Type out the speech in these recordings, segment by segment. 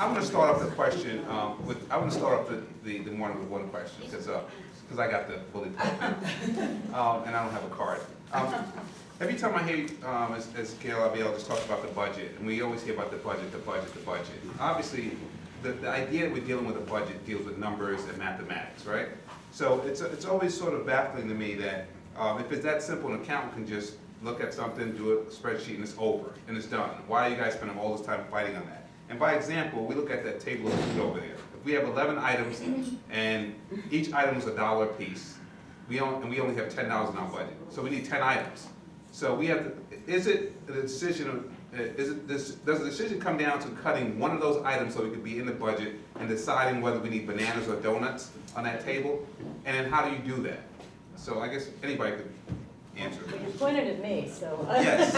I'm going to start off the question I want to start off the morning with one question because I got the bully pulpit and I don't have a card. Every time I hear as Gail Abiel just talk about the budget, and we always hear about the budget. Obviously, the idea that we're dealing with a budget deals with numbers and mathematics, right? So it's always sort of baffling to me that if it's that simple, an accountant can just look at something, do a spreadsheet, and it's over, and it's done. Why are you guys spending all this time fighting on that? And by example, we look at that table of food over there. If we have 11 items, and each item is $1 a piece, we only have $10 in our budget, so we need 10 items. So we have to, does the decision come down to cutting one of those items so it could be in the budget and deciding whether we need bananas or donuts on that table? And then how do you do that? So I guess anybody could answer. Well, you pointed at me, so. Yes.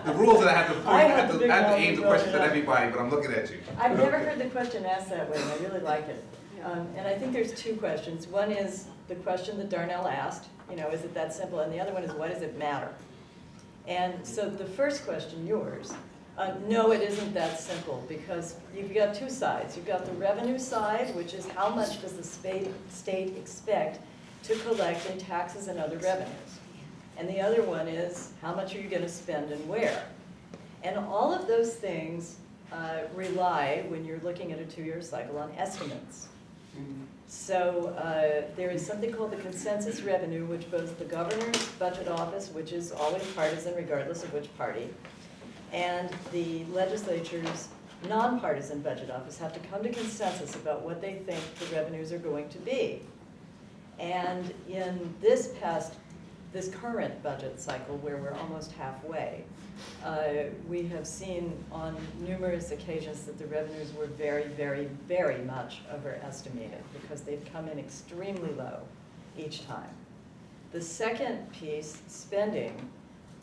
The rules that I have to point, I have to aim the question at everybody, but I'm looking at you. I've never heard the question asked that way, and I really like it. And I think there's two questions. One is the question that Darnell asked, is it that simple? And the other one is, what does it matter? And so the first question, yours, no, it isn't that simple, because you've got two sides. You've got the revenue side, which is how much does the state expect to collect in taxes and other revenues. And the other one is, how much are you going to spend and where? And all of those things rely, when you're looking at a 2-year cycle, on estimates. So there is something called the consensus revenue, which both the governor's budget office, which is always partisan regardless of which party, and the legislature's nonpartisan budget office have to come to consensus about what they think the revenues are going to be. And in this current budget cycle, where we're almost halfway, we have seen on numerous occasions that the revenues were very, very, very much overestimated because they've come in extremely low each time. The second piece, spending,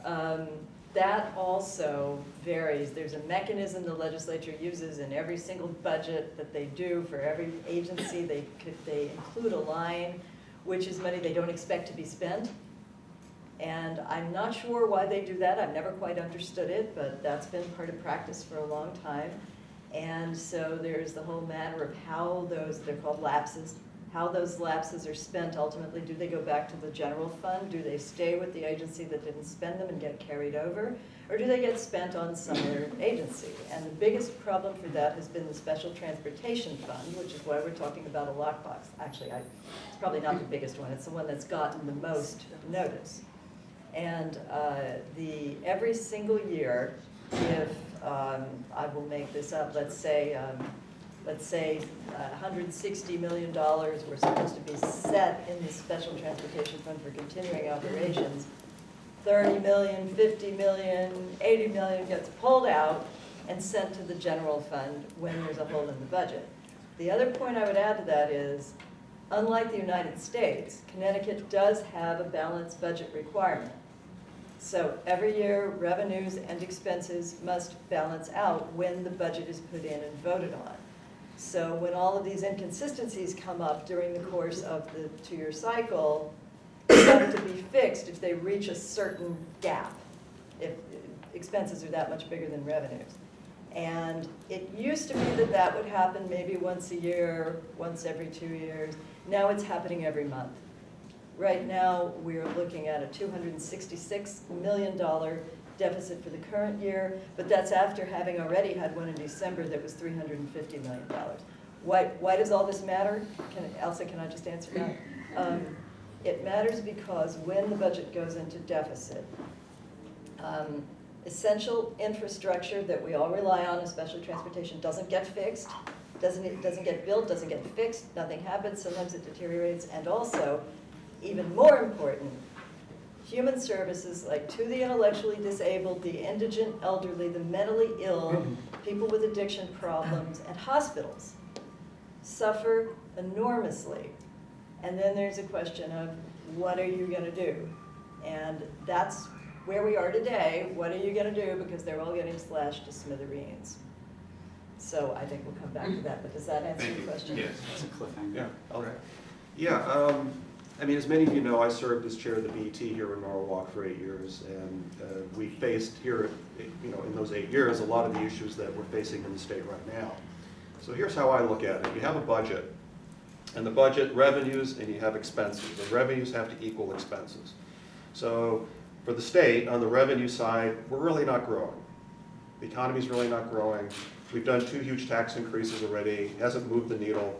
that also varies. There's a mechanism the legislature uses in every single budget that they do for every agency. They include a line which is money they don't expect to be spent. And I'm not sure why they do that. I've never quite understood it, but that's been part of practice for a long time. And so there's the whole matter of how they're called lapses, how those lapses are spent ultimately. Do they go back to the general fund? Do they stay with the agency that didn't spend them and get carried over? Or do they get spent on some other agency? And the biggest problem for that has been the Special Transportation Fund, which is why we're talking about a lockbox. Actually, it's probably not the biggest one. It's the one that's gotten the most notice. And every single year, if I will make this up, let's say $160 million were supposed to be set in the Special Transportation Fund for continuing operations, 30 million, 50 million, 80 million gets pulled out and sent to the general fund when there's a hole in the budget. The other point I would add to that is, unlike the United States, Connecticut does have a balanced budget requirement. So every year, revenues and expenses must balance out when the budget is put in and voted on. So when all of these inconsistencies come up during the course of the 2-year cycle, they have to be fixed if they reach a certain gap, if expenses are that much bigger than revenues. And it used to be that would happen maybe once a year, once every 2 years. Now it's happening every month. Right now, we're looking at a $266 million deficit for the current year, but that's after having already had one in December that was $350 million. Why does all this matter? Elsa, can I just answer that? It matters because when the budget goes into deficit, essential infrastructure that we all rely on, especially transportation, doesn't get fixed, doesn't get built, doesn't get fixed, nothing happens, sometimes it deteriorates, and also, even more important, human services like to the intellectually disabled, the indigent elderly, the mentally ill, people with addiction problems, and hospitals suffer enormously. And then there's a question of, what are you going to do? And that's where we are today. What are you going to do? Because they're all getting slashed to smithereens. So I think we'll come back to that, but does that answer your question? Yes. That's a cliffhanger. Yeah, all right. Yeah, I mean, as many of you know, I served as chair of the BET here in Norwalk for 8 years, and we faced here, in those 8 years, a lot of the issues that we're facing in the state right now. So here's how I look at it. You have a budget, and the budget revenues, and you have expenses. The revenues have to equal expenses. So for the state, on the revenue side, we're really not growing. The economy's really not growing. We've done 2 huge tax increases already, hasn't moved the needle,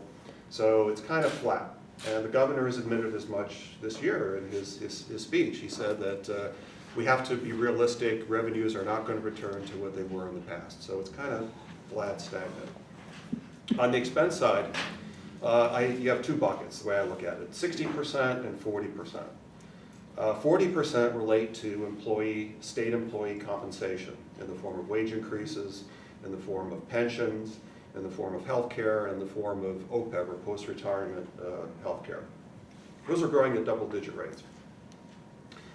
so it's kind of flat. And the governor has admitted as much this year in his speech. He said that we have to be realistic, revenues are not going to return to what they were in the past. So it's kind of flat, stagnant. On the expense side, you have 2 buckets, the way I look at it, 60% and 40%. 40% relate to state employee compensation in the form of wage increases, in the form of pensions, in the form of health care, in the form of OPEB, or post-retirement health care. Those are growing at double-digit rates.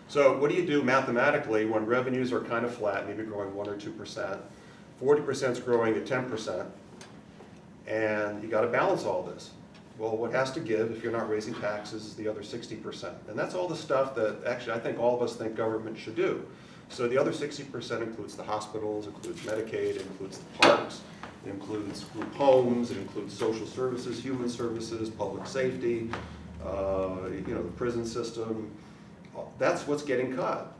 So what do you do mathematically when revenues are kind of flat, maybe growing 1 or 2%, 40% is growing at 10%, and you got to balance all this. Well, what has to give if you're not raising taxes is the other 60%. And that's all the stuff that actually I think all of us think government should do. So the other 60% includes the hospitals, includes Medicaid, includes the parks, it includes group homes, it includes social services, human services, public safety, the prison system. That's what's getting cut.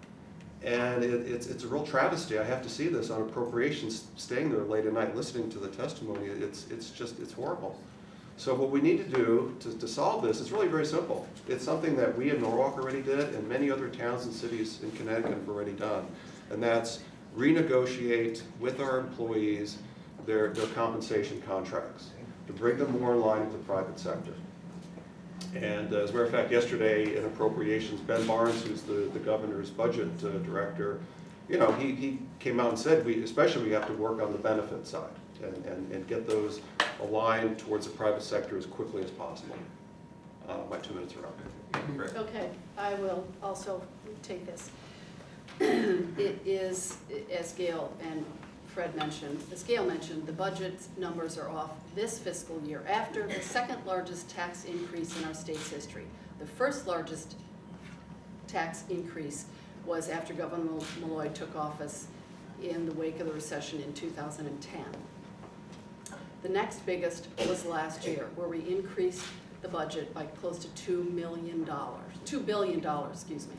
And it's a real travesty. I have to see this on appropriations, staying there late at night listening to the testimony. It's horrible. So what we need to do to solve this is really very simple. It's something that we in Norwalk already did and many other towns and cities in Connecticut have already done. And that's renegotiate with our employees their compensation contracts to bring them more in line with the private sector. And as a matter of fact, yesterday in appropriations, Ben Barnes, who's the governor's budget director, he came out and said, we have to work on the benefit side and get those aligned towards the private sector as quickly as possible. My 2 minutes are up. Okay, I will also take this. It is, as Gail and Fred mentioned, as Gail mentioned, the budget numbers are off this fiscal year after the 2nd largest tax increase in our state's history. The 1st largest tax increase was after Governor Malloy took office in the wake of the recession in 2010. The next biggest was last year, where we increased the budget by close to $2 billion, excuse me.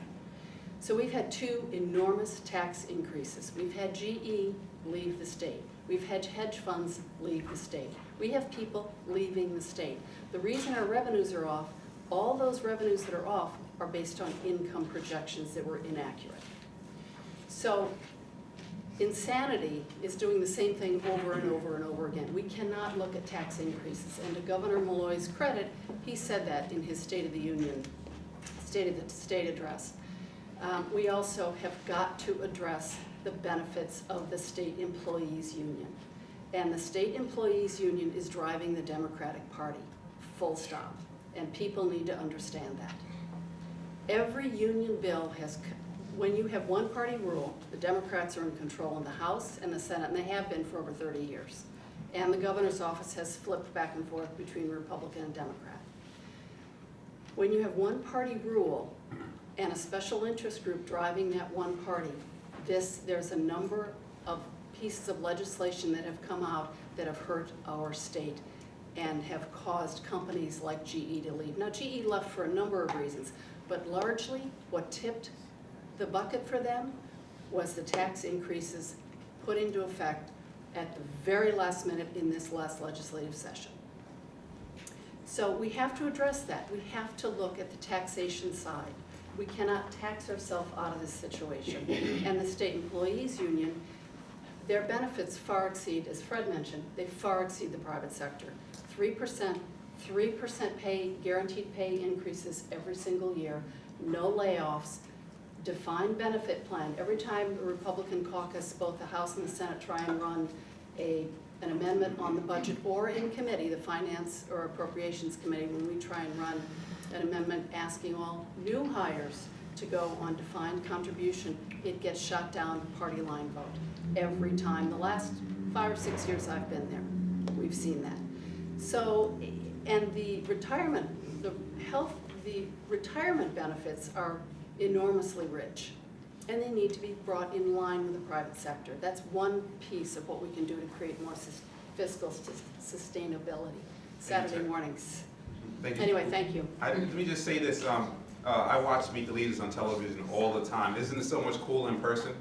So we've had 2 enormous tax increases. We've had GE leave the state. We've had hedge funds leave the state. We have people leaving the state. The reason our revenues are off, all those revenues that are off are based on income projections that were inaccurate. So insanity is doing the same thing over and over and over again. We cannot look at tax increases. And to Governor Malloy's credit, he said that in his State of the Union, State address. We also have got to address the benefits of the State Employees Union. And the State Employees Union is driving the Democratic Party, full stop. And people need to understand that. Every union bill has, when you have one-party rule, the Democrats are in control in the House and the Senate, and they have been for over 30 years. And the governor's office has flipped back and forth between Republican and Democrat. When you have one-party rule and a special interest group driving that one party, there's a number of pieces of legislation that have come out that have hurt our state and have caused companies like GE to leave. Now, GE left for a number of reasons, but largely what tipped the bucket for them was the tax increases put into effect at the very last minute in this last legislative session. So we have to address that. We have to look at the taxation side. We cannot tax ourselves out of this situation. And the State Employees Union, their benefits far exceed, as Fred mentioned, they far exceed the private sector. 3% pay, guaranteed pay increases every single year, no layoffs, defined benefit plan. Every time the Republican caucus, both the House and the Senate, try and run an amendment on the budget or in committee, the Finance or Appropriations Committee, when we try and run an amendment asking all new hires to go on defined contribution, it gets shot down party line vote every time. The last 5 or 6 years I've been there, we've seen that. So, and the retirement, the the retirement benefits are enormously rich, and they need to be brought in line with the private sector. That's one piece of what we can do to create more fiscal sustainability. Saturday mornings. Thank you. Anyway, thank you. Let me just say this, I watch Meet the Leaders on television all the time. Isn't it so much cooler in person?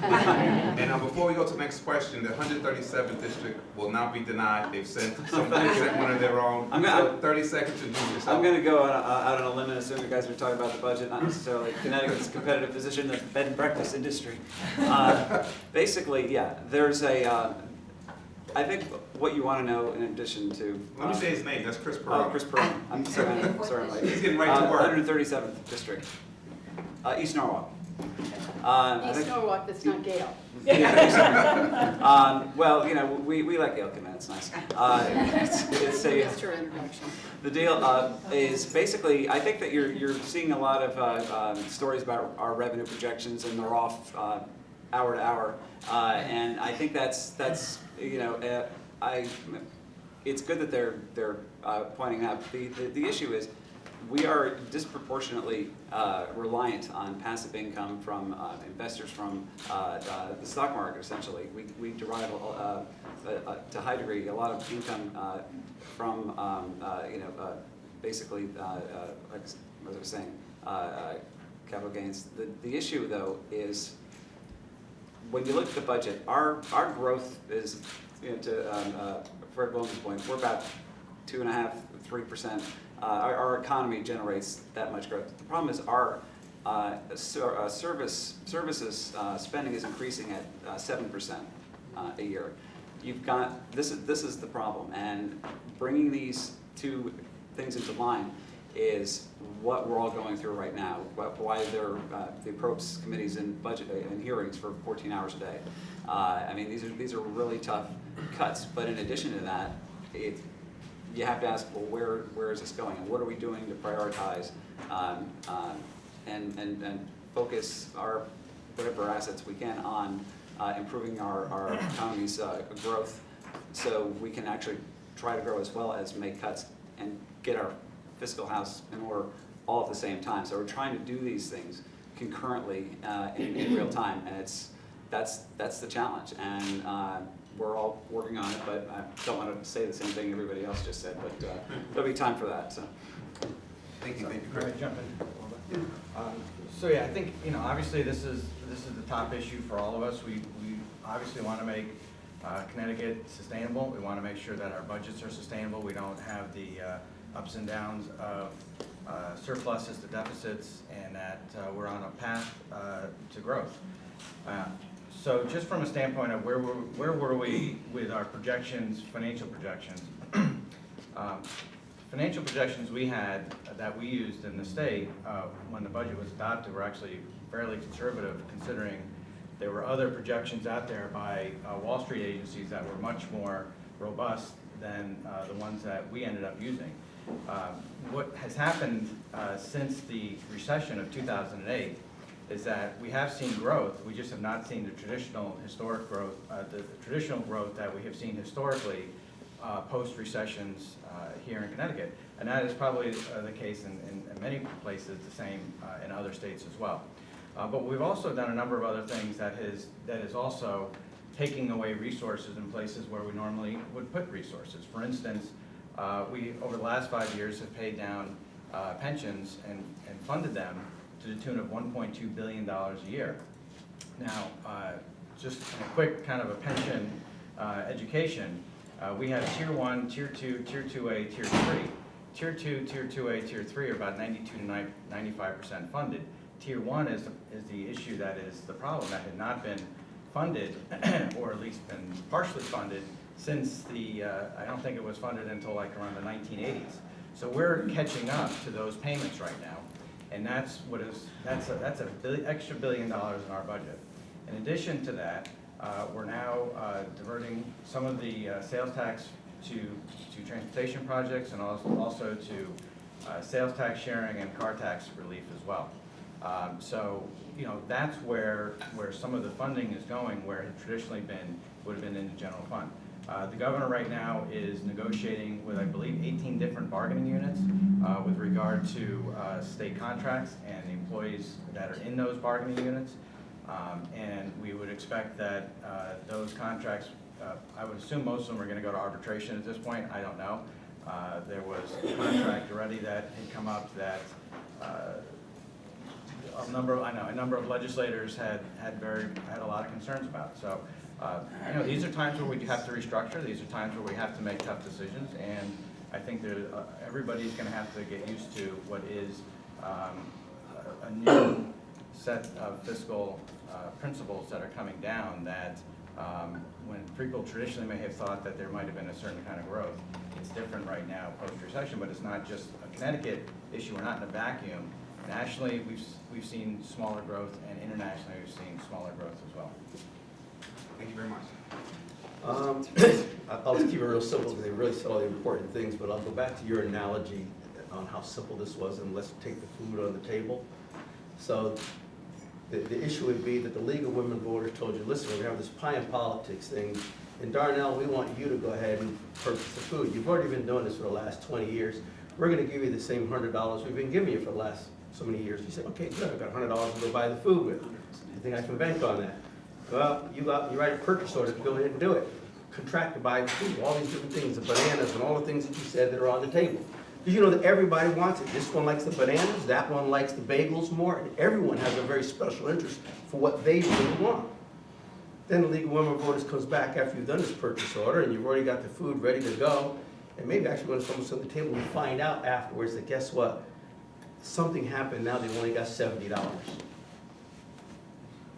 And before we go to the next question, the 137th district will not be denied. They've sent one of their own. So 30 seconds to do yourself. I'm going to go out on a limb and assume you guys are talking about the budget, not necessarily Connecticut's competitive position in the bed and breakfast industry. Basically, yeah, there's a, I think what you want to know in addition to... Let me say his name, that's Chris Perone. Chris Perone. I'm sorry. He's getting right to work. 137th district, East Norwalk. East Norwalk, that's not Gale. Well, you know, we let Gail come in, it's nice. It's a, Missed her introduction. the deal is basically, I think that you're seeing a lot of stories about our revenue projections, and they're off hour to hour. And I think that's you know, it's good that they're pointing out. The issue is we are disproportionately reliant on passive income from investors from the stock market. Essentially, we derive to a high degree a lot of income from you know, basically like as I was saying, capital gains. The issue though is when you look at the budget, our growth is, you know, to Fred Williams' point, we're about 2.5%, 3%. Our economy generates that much growth. The problem is our services spending is increasing at 7% a year. You've got this is the problem, and bringing these two things into line is what we're all going through right now. Why there the appropriates committees and budget and hearings for 14 hours a day. I mean, these are really tough cuts. But in addition to that, you have to ask, well, where is this going, and what are we doing to prioritize and focus our whatever assets we can on improving our economy's growth, so we can actually try to grow as well as make cuts and get our fiscal house in order all at the same time. So we're trying to do these things concurrently in real time, and that's the challenge. And we're all working on it, but I don't want to say the same thing everybody else just said, but there'll be time for that. So. Thank you, Can I jump in? So yeah, I think, you know, obviously this is the top issue for all of us. We obviously want to make Connecticut sustainable. We want to make sure that our budgets are sustainable. We don't have the ups and downs of surpluses to deficits, and that we're on a path to growth. So just from a standpoint of where were we with our projections, financial projections, financial projections we had that we used in the state when the budget was adopted were actually fairly conservative, considering there were other projections out there by Wall Street agencies that were much more robust than the ones that we ended up using. What has happened since the recession of 2008 is that we have seen growth. We just have not seen the traditional historic growth, the traditional growth that we have seen historically post-recessions here in Connecticut. And that is probably the case in many places, the same in other states as well. But we've also done a number of other things that is also taking away resources in places where we normally would put resources. For instance, we, over the last 5 years, have paid down pensions and funded them to the tune of $1.2 billion a year. Now, just a quick kind of a pension education, we have Tier 1, Tier 2, Tier 2A, Tier 3. Tier 2, Tier 2A, Tier 3 are about 92 to 95% funded. Tier 1 is the issue that is the problem, that had not been funded, or at least been partially funded, since the, I don't think it was funded until like around the 1980s. So we're catching up to those payments right now. And that's an extra $1 billion in our budget. In addition to that, we're now diverting some of the sales tax to transportation projects, and also to sales tax sharing and car tax relief as well. So, you know, that's where some of the funding is going, where it traditionally would have been in the general fund. The governor right now is negotiating with, I believe, 18 different bargaining units with regard to state contracts and the employees that are in those bargaining units. And we would expect that those contracts, I would assume most of them are going to go to arbitration at this point. I don't know. There was a contract already that had come up that a number of legislators had a lot of concerns about. So, these are times where we have to restructure. These are times where we have to make tough decisions, and I think everybody's going to have to get used to what is a new set of fiscal principles that are coming down. That when people traditionally may have thought that there might have been a certain kind of growth, it's different right now post-recession. But it's not just a Connecticut issue. We're not in a vacuum. Nationally, we've seen smaller growth, and internationally, we've seen smaller growth as well. Thank you very much. I'll just keep it real simple because they really said all the important things, but I'll go back to your analogy on how simple this was, and let's take the food on the table. So the issue would be that the League of Women Voters told you, listen, we're going to have this pie politics thing. In Darnell, we want you to go ahead and purchase the food. You've already been doing this for the last 20 years. We're going to give you the same $100 we've been giving you for the last so many years. You say, okay, good, I've got $100 to go buy the food with. I think I can bank on that. Well, you write a purchase order to go ahead and do it. Contract to buy the food, all these different things, the bananas and all the things that you said that are on the table. Did you know that everybody wants it? This one likes the bananas, that one likes the bagels more, and everyone has a very special interest for what they really want. Then the League of Women Voters comes back after you've done this purchase order and you've already got the food ready to go, and maybe actually when it's almost on the table, we find out afterwards that guess what? Something happened, now they've only got $70.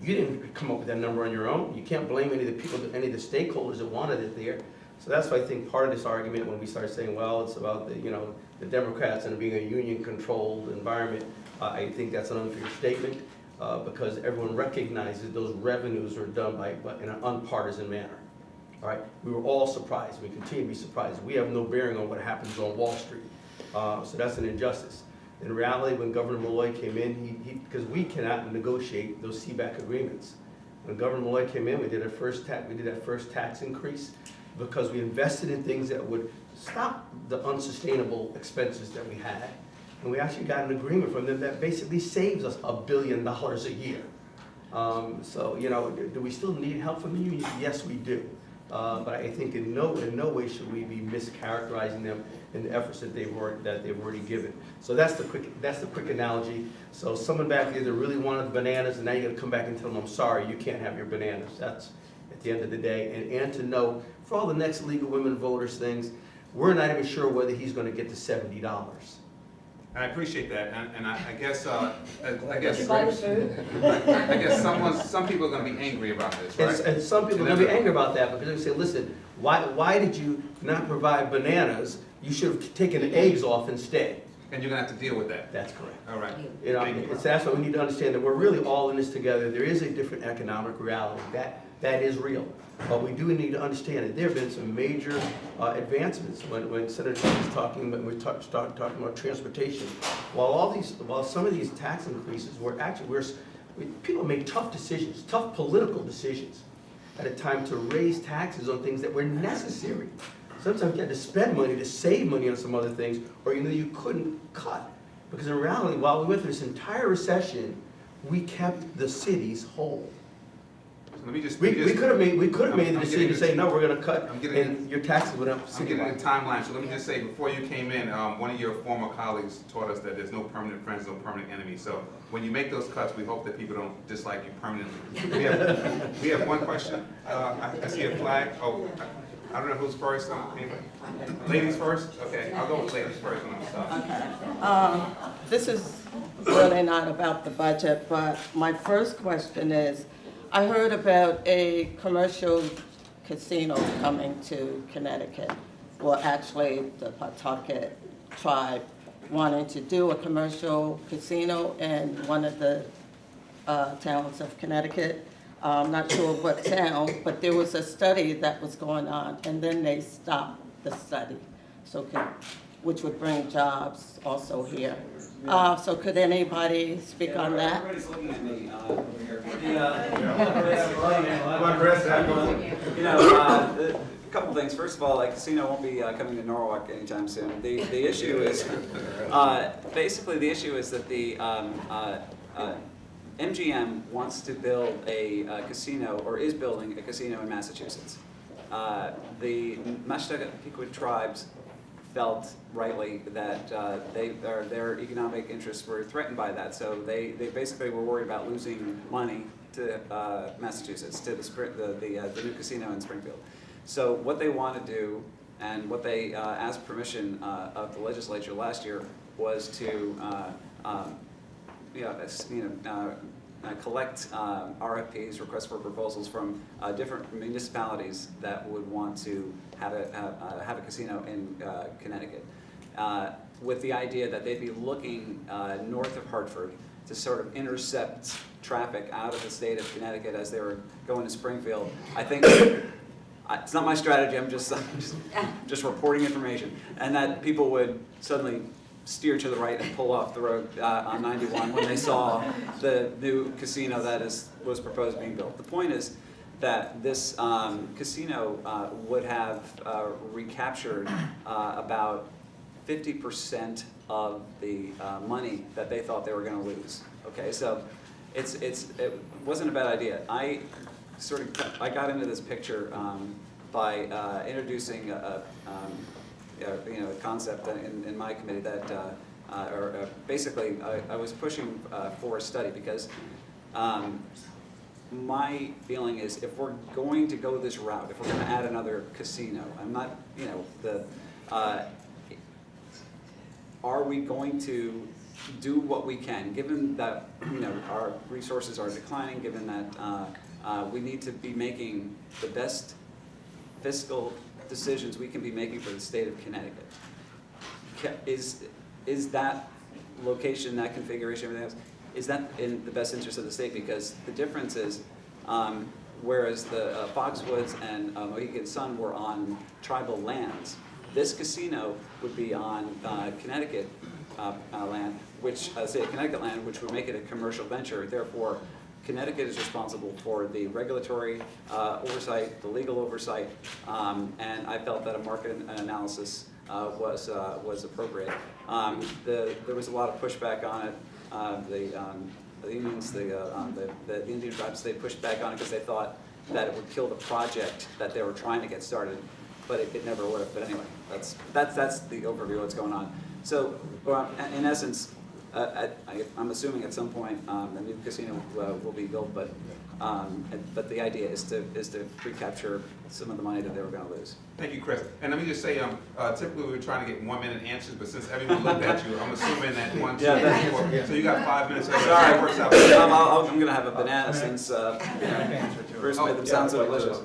You didn't come up with that number on your own. You can't blame any of the people, any of the stakeholders that wanted it there. So that's why I think part of this argument when we start saying, well, it's about the Democrats and it being a union-controlled environment, I think that's an unfair statement because everyone recognizes those revenues are done in an unpartisan manner. All right, we were all surprised. We continue to be surprised. We have no bearing on what happens on Wall Street. So that's an injustice. In reality, when Governor Malloy came in, because we cannot negotiate those CBAC agreements. When Governor Malloy came in, we did that first tax increase because we invested in things that would stop the unsustainable expenses that we had. And we actually got an agreement from them that basically saves us $1 billion a year. So, do we still need help from the union? Yes, we do. But I think in no way should we be mischaracterizing them in the efforts that they've already given. So that's the quick analogy. So someone back there that really wanted the bananas, and now you got to come back and tell them, I'm sorry, you can't have your bananas. That's at the end of the day. And to know for all the next League of Women Voters things, we're not even sure whether he's going to get to $70. And I appreciate that, and I guess Did you buy the food? I guess some people are going to be angry about this, right? And some people are going to be angry about that because they say, listen, why did you not provide bananas? You should have taken the eggs off instead. And you're going to have to deal with that. That's correct. All right. That's why we need to understand that we're really all in this together. There is a different economic reality. That is real. But we do need to understand that there have been some major advancements when Senator Terri was talking, when we started talking about transportation. While some of these tax increases people made tough decisions, tough political decisions at a time to raise taxes on things that were necessary. Sometimes you had to spend money to save money on some other things, or you couldn't cut. Because in reality, while we went through this entire recession, we kept the cities whole. Let me just. We could have made the decision to say, no, we're going to cut, and your taxes went up I'm getting a citywide. timeline, so let me just say, before you came in, one of your former colleagues taught us that there's no permanent friends, no permanent enemies. So when you make those cuts, we hope that people don't dislike you permanently. We have one question. I see a flag. Oh, I don't know who's first. Anyway. Ladies first? Okay, I'll go with ladies first when I'm stopped. Okay. This is really not about the budget, but my first question is, I heard about a commercial casino coming to Connecticut. Well, actually, the Pawtucket tribe wanted to do a commercial casino in one of the towns of Connecticut. I'm not sure what town, but there was a study that was going on, and then they stopped the study, which would bring jobs also here. So could anybody speak on that? Everybody's looking at me over here. couple things. First of all, a casino won't be coming to Norwalk anytime soon. The issue is, basically the issue is that the MGM wants to build a casino, or is building a casino in Massachusetts. The Massachusetts tribes felt rightly that their economic interests were threatened by that, so they basically were worried about losing money to Massachusetts, to the new casino in Springfield. So what they want to do, and what they asked permission of the legislature last year, was to collect RFPs, requests for proposals, from different municipalities that would want to have a casino in Connecticut, with the idea that they'd be looking north of Hartford to sort of intercept traffic out of the state of Connecticut as they were going to Springfield. I think it's not my strategy. I'm just reporting information, and that people would suddenly steer to the right and pull off the road on 91 when they saw the new casino that was proposed being built. The point is that this casino would have recaptured about 50% of the money that they thought they were going to lose. Okay, so it wasn't a bad idea. I got into this picture by introducing a concept in my committee that, basically, I was pushing for a study because my feeling is, if we're going to go this route, if we're going to add another casino, I'm not, are we going to do what we can, given that our resources are declining, given that we need to be making the best fiscal decisions we can be making for the state of Connecticut? Is that location, that configuration, everything else, is that in the best interest of the state? Because the difference is, whereas the Foxwoods and Mohegan Sun were on tribal lands, this casino would be on Connecticut land, which Connecticut land, which would make it a commercial venture. Therefore, Connecticut is responsible for the regulatory oversight, the legal oversight, and I felt that a market analysis was appropriate. There was a lot of pushback on it. The unions, the Indian tribes, they pushed back on it because they thought that it would kill the project that they were trying to get started, but it never would have. But anyway, that's the overview of what's going on. So, in essence, I'm assuming at some point a new casino will be built, but the idea is to recapture some of the money that they were going to lose. Thank you, Chris. And let me just say, typically we were trying to get 1 minute answers, but since everyone looked at you, I'm assuming that 1, 2, 3, 4. So you got 5 minutes. So Sorry, that works out. I'm going to have a banana since Bruce made them sound so delicious.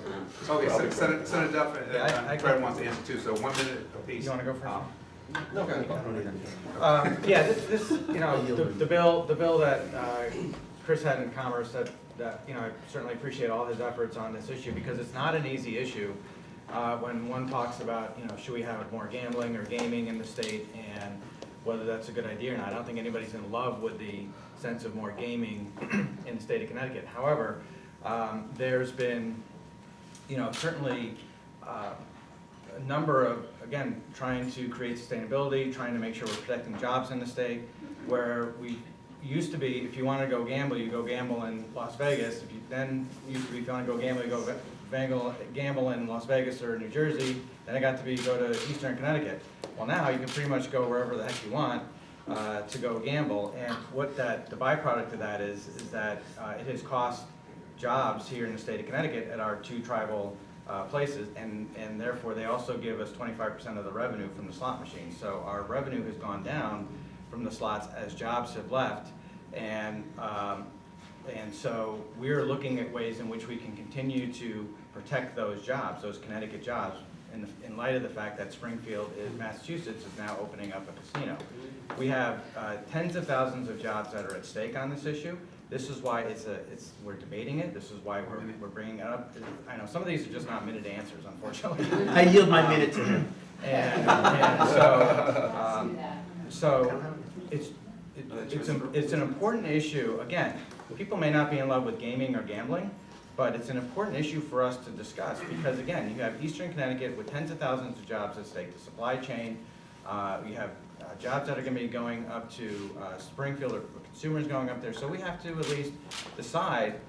Okay, Senator Duff and I Fred wants to answer too. So 1 minute apiece. You want to go first? No, I don't need that. Yeah, this the bill that Chris had in Commerce, that I certainly appreciate all his efforts on this issue, because it's not an easy issue when one talks about, should we have more gambling or gaming in the state, and whether that's a good idea or not. I don't think anybody's in love with the sense of more gaming in the state of Connecticut. However, there's been, certainly a number of, again, trying to create sustainability, trying to make sure we're protecting jobs in the state, where we used to be, if you want to go gamble, you go gamble in Las Vegas. If you then used to be, if you want to go gamble, you go gamble in Las Vegas or New Jersey. Then it got to be go to Eastern Connecticut. Well, now you can pretty much go wherever the heck you want to go gamble. And what the byproduct of that is that it has cost jobs here in the state of Connecticut at our 2 tribal places, and therefore they also give us 25% of the revenue from the slot machines. So our revenue has gone down from the slots as jobs have left, and so we're looking at ways in which we can continue to protect those jobs, those Connecticut jobs, in light of the fact that Springfield, Massachusetts, is now opening up a casino. We have tens of thousands of jobs that are at stake on this issue. This is why we're debating it. This is why we're bringing it up. I know some of these are just not minute answers, unfortunately. I yield my minute to him. And so it's an important issue. Again, people may not be in love with gaming or gambling, But it's an important issue for us to discuss because, again, you have Eastern Connecticut with tens of thousands of jobs at stake, the supply chain. You have jobs that are going to be going up to Springfield, or consumers going up there. So we have to at least decide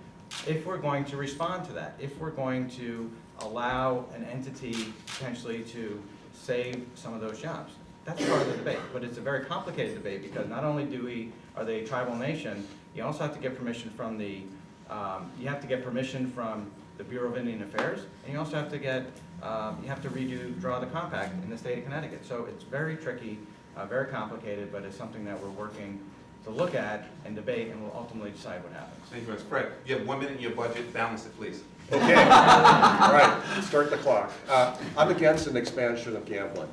if we're going to respond to that, if we're going to allow an entity potentially to save some of those jobs. That's part of the debate, but it's a very complicated debate because not only are they a tribal nation, you also have to get permission from the Bureau of Indian Affairs, and you also have to draw the compact in the state of Connecticut. So it's very tricky, very complicated, but it's something that we're working to look at and debate, and we'll ultimately decide what happens. Thank you, Mr. Fred. You have 1 minute in your budget. Balance it, please. Okay, all right, start the clock. I'm against an expansion of gambling,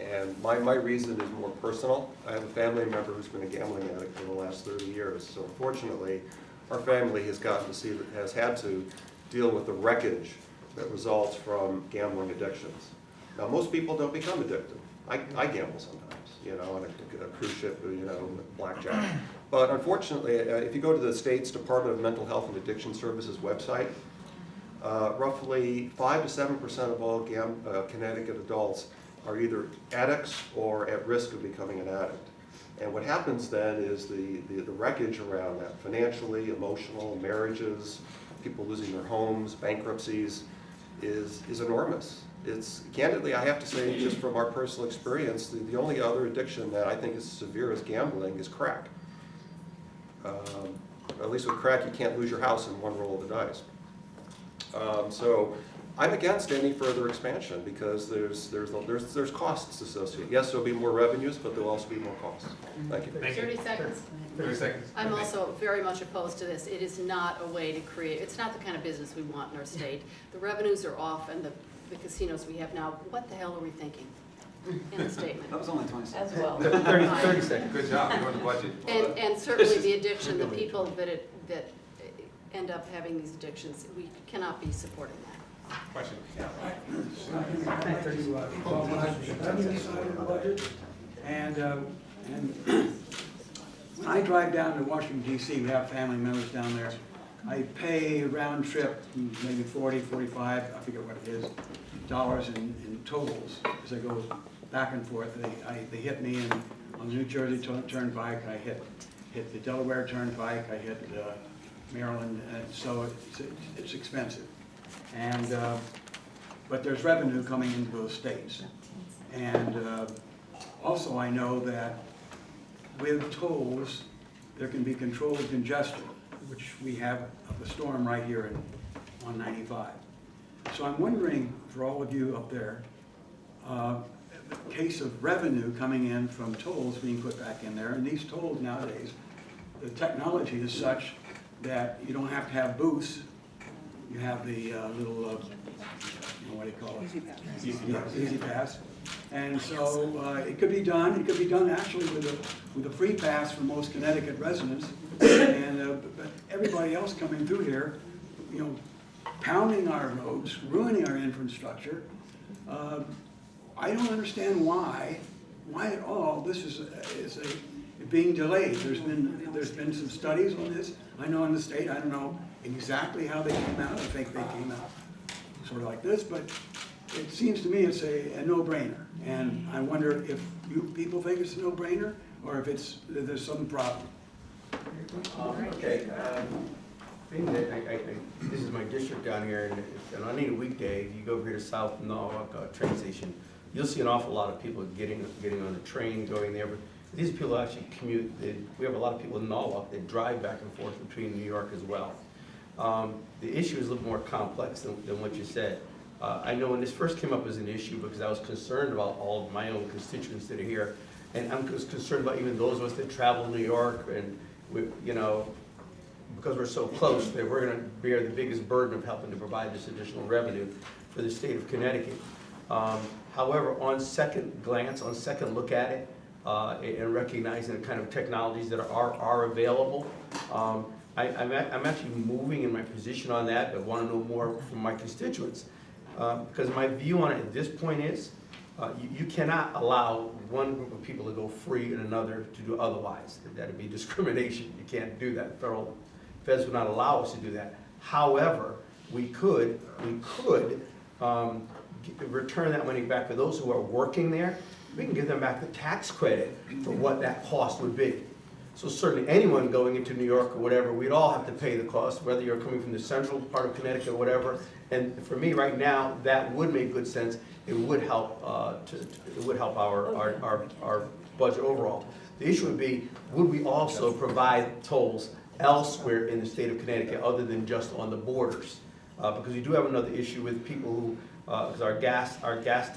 and my reason is more personal. I have a family member who's been a gambling addict for the last 30 years, so unfortunately, our family has had to deal with the wreckage that results from gambling addictions. Now, most people don't become addicted. I gamble sometimes, on a cruise ship, blackjack. But unfortunately, if you go to the state's Department of Mental Health and Addiction Services website, roughly 5 to 7% of all Connecticut adults are either addicts or at risk of becoming an addict. And what happens then is the wreckage around that, financially, emotional, marriages, people losing their homes, bankruptcies, is enormous. It's, candidly, I have to say, just from our personal experience, the only other addiction that I think is severe as gambling is crack. At least with crack, you can't lose your house in one roll of the dice. So I'm against any further expansion because there's costs associated. Yes, there'll be more revenues, but there'll also be more costs. Thank you. Thank you. 30 seconds. 30 seconds. I'm also very much opposed to this. It is not a way to create, it's not the kind of business we want in our state. The revenues are off and the casinos we have now, what the hell are we thinking in a statement? That was only 20 seconds. As well. 30 seconds. Good job. You're on the budget. And certainly the addiction, the people that end up having these addictions, we cannot be supporting that. Question. And when I drive down to Washington DC, we have family members down there. I pay round trip, maybe 40, 45, I forget what it is, dollars in totals as I go back and forth. They hit me on the New Jersey Turnpike, I hit the Delaware Turnpike, I hit Maryland, and so it's expensive. And but there's revenue coming into those states. And also I know that with tolls, there can be controlled congestion, which we have of the storm right here on 95. So I'm wondering, for all of you up there, the case of revenue coming in from tolls being put back in there, and these tolls nowadays, the technology is such that you don't have to have booths. You have the little, what do you call it? Easy Pass. Easy Pass. And so it could be done. It could be done actually with a free pass for most Connecticut residents, and but everybody else coming through here, pounding our roads, ruining our infrastructure. I don't understand why at all this is being delayed. There's been some studies on this. I know in the state, I don't know exactly how they came out. I think they came out sort of like this, but it seems to me it's a no-brainer. And I wonder if you people think it's a no-brainer or if there's some problem. Okay. Being that this is my district down here, and on any weekday, if you go over here to South Norwalk train station, you'll see an awful lot of people getting on the train, going there. But these people actually commute. We have a lot of people in Norwalk that drive back and forth between New York as well. The issue is a little more complex than what you said. I know when this first came up as an issue because I was concerned about all of my own constituents that are here, and I'm concerned about even those of us that travel to New York, and because we're so close, that we're going to bear the biggest burden of helping to provide this additional revenue for the state of Connecticut. However, on second glance, on second look at it, and recognizing the kind of technologies that are available, I'm actually moving in my position on that. I want to know more from my constituents. Because my view on it at this point is, you cannot allow one group of people to go free and another to do otherwise. That would be discrimination. You can't do that. Feds would not allow us to do that. However, we could return that money back to those who are working there. We can give them back the tax credit for what that cost would be. So certainly anyone going into New York or whatever, we'd all have to pay the cost, whether you're coming from the central part of Connecticut or whatever. And for me, right now, that would make good sense. It would help our budget overall. The issue would be, would we also provide tolls elsewhere in the state of Connecticut other than just on the borders? Because we do have another issue with people who, because our gas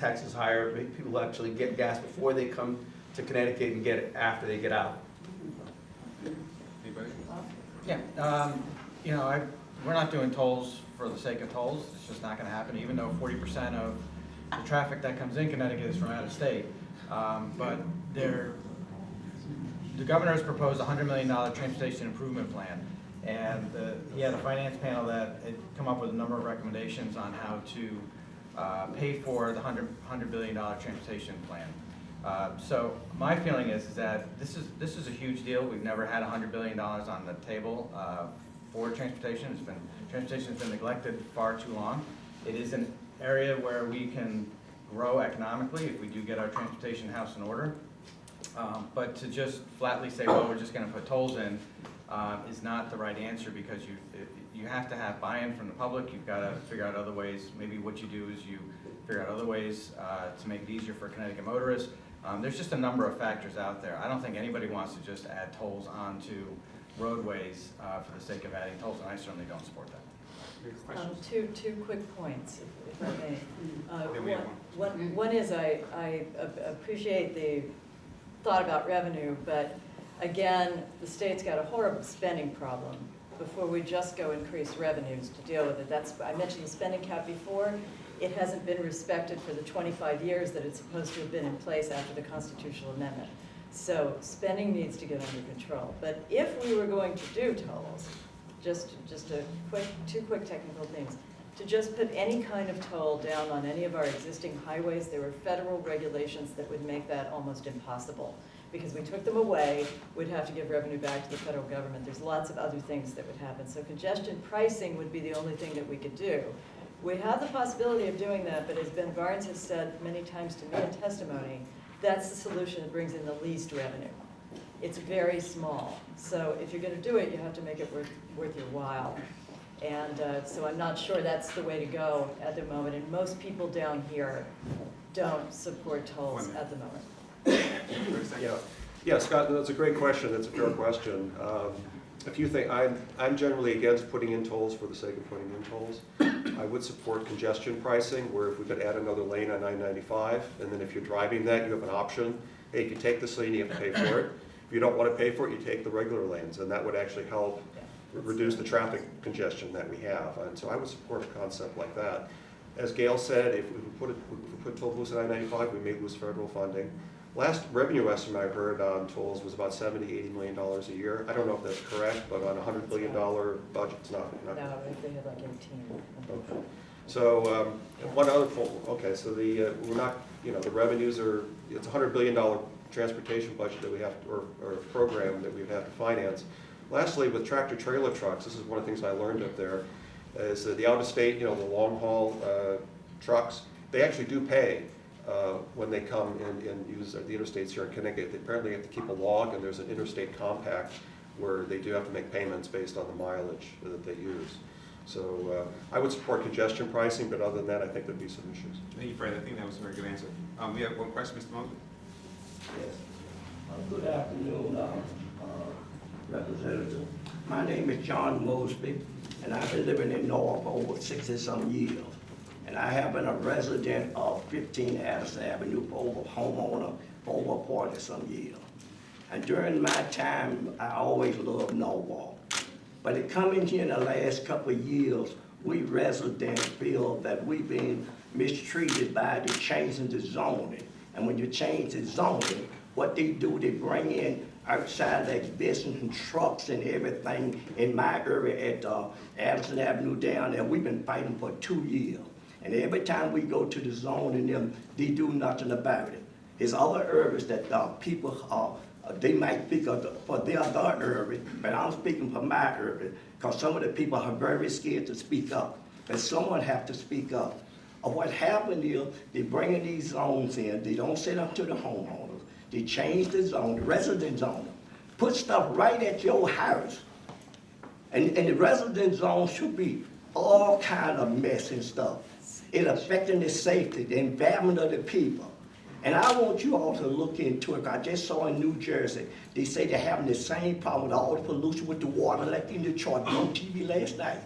tax is higher, people actually get gas before they come to Connecticut and get it after they get out. Anybody? Yeah, you know, we're not doing tolls for the sake of tolls. It's just not gonna happen, even though 40% of the traffic that comes in Connecticut is from out of state. But the governor has proposed a $100 million transportation improvement plan. And he had a finance panel that had come up with a number of recommendations on how to pay for the $100 billion transportation plan. So my feeling is that this is a huge deal. We've never had $100 billion on the table for transportation. Transportation has been neglected far too long. It is an area where we can grow economically if we do get our transportation house in order. But to just flatly say, well, we're just going to put tolls in is not the right answer, because you have to have buy-in from the public. You've got to figure out other ways. Maybe what you do is you figure out other ways to make it easier for Connecticut motorists. There's just a number of factors out there. I don't think anybody wants to just add tolls onto roadways for the sake of adding tolls, and I certainly don't support that. Two quick points, if I may. Yeah, we have One is I appreciate the thought about revenue, but again, the state's got a horrible spending problem before we just go increase revenues to deal with it. I mentioned the spending cap before. It hasn't been respected for the 25 years that it's supposed to have been in place after the constitutional amendment. So spending needs to get under control. But if we were going to do tolls, just two quick technical things. To just put any kind of toll down on any of our existing highways, there were federal regulations that would make that almost impossible. Because we took them away, we'd have to give revenue back to the federal government. There's lots of other things that would happen. So congestion pricing would be the only thing that we could do. We have the possibility of doing that, but as Ben Barnes has said many times to me in testimony, that's the solution that brings in the least revenue. It's very small. So if you're going to do it, you have to make it worth your while. And so I'm not sure that's the way to go at the moment. And most people down here don't support tolls at the moment. Yeah, Scott, that's a great question. That's a fair question. A few things. I'm generally against putting in tolls for the sake of putting in tolls. I would support congestion pricing, where if we could add another lane on 995, and then if you're driving that, you have an option. Hey, if you take this lane, you have to pay for it. If you don't want to pay for it, you take the regular lanes, and that would actually help reduce the traffic congestion that we have. And so I would support a concept like that. As Gail said, if we put toll booths on 995, we may lose federal funding. Last revenue estimate I heard on tolls was about $70, $80 million a year. I don't know if that's correct, but on a $100 billion budget, it's not. No, if they had like 18. Okay. So one other point. Okay, so we're not. The revenues are. It's a $100 billion transportation budget that we have to, or program that we have to finance. Lastly, with tractor trailer trucks, this is one of the things I learned up there, is that the out-of-state, the long haul trucks, they actually do pay. When they come and use the interstates here in Connecticut, they apparently have to keep a log, and there's an interstate compact where they do have to make payments based on the mileage that they use. So I would support congestion pricing, but other than that, I think there'd be some issues. Thank you, Fred. I think that was a very good answer. We have one question, Mr. Mosley. Yes. Good afternoon, Representative. My name is John Mosby, and I've been living in Norwalk for over 60-some years. And I have been a resident of 15 Addison Avenue, homeowner for over 40-some years. And during my time, I always loved Norwalk. But it coming here in the last couple of years, we residents feel that we've been mistreated by the changing the zoning. And when you change the zoning, what they do, they bring in outside like business and trucks and everything in my area at Addison Avenue down there. We've been fighting for 2 years. And every time we go to the zone and them, they do nothing about it. There's other areas that people They might speak for their area, but I'm speaking for my area, because some of the people are very scared to speak up. But someone have to speak up. What happened is, they bringing these zones in, they don't send them to the homeowners. They change the zone, the resident zone. Put stuff right at your house. And the resident zone should be all kind of mess and stuff. It affecting the safety, the environment of the people. And I want you all to look into it. I just saw in New Jersey, they say they're having the same problem with all the pollution with the water like in Detroit on TV last night.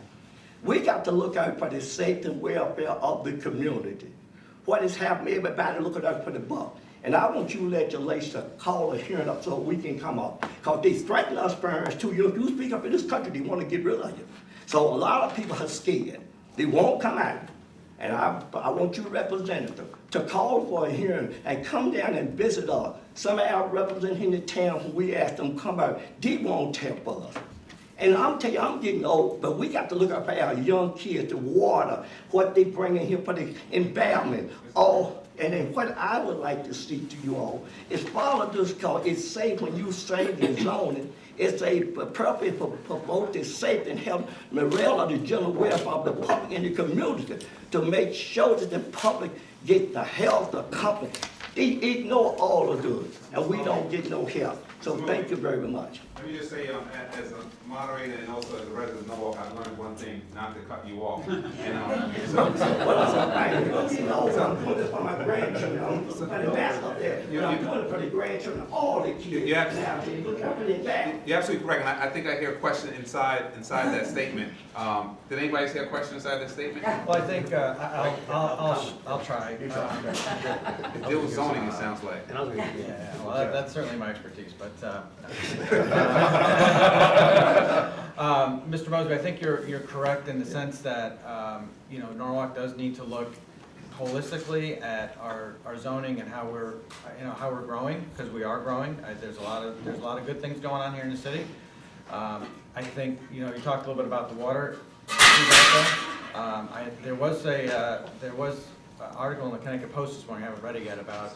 We got to look out for the safety and welfare of the community. What is happening, everybody looking out for the buck. And I want you legislature call a hearing up so we can come up. Because they threaten us firms too. You know, if you speak up in this country, they want to get rid of you. So a lot of people are scared. They won't come out. And I want you representative to call for a hearing and come down and visit us. Some of our representatives in the town, when we ask them to come out, they won't help us. And I'm telling you, I'm getting old, but we got to look up for our young kids, the water, what they bring in here for the environment. And then what I would like to see to you all is follow this cause. It's safe when you say the zoning. It's a purpose for both the safety and health, morale of the general welfare of the public and the community to make sure that the public get the health, the comfort. They ignore all of this, and we don't get no help. So thank you very much. Let me just say, as a moderator and also as a resident of Norwalk, I learned one thing, not to cut you off. And, I'm putting it for my grandchildren. I'm putting that up there. I'm putting it for the grandchildren, all the kids. You're absolutely correct, and I think I hear a question inside that statement. Did anybody see a question inside that statement? Well, I think I'll try. It deals with zoning, it sounds like. Yeah, well, that's certainly my expertise, but Mr. Mosby, I think you're correct in the sense that Norwalk does need to look holistically at our zoning and how we're growing, because we are growing. There's a lot of good things going on here in the city. I think you talked a little bit about the water. There was an article in the Connecticut Post this morning, I haven't read it yet, about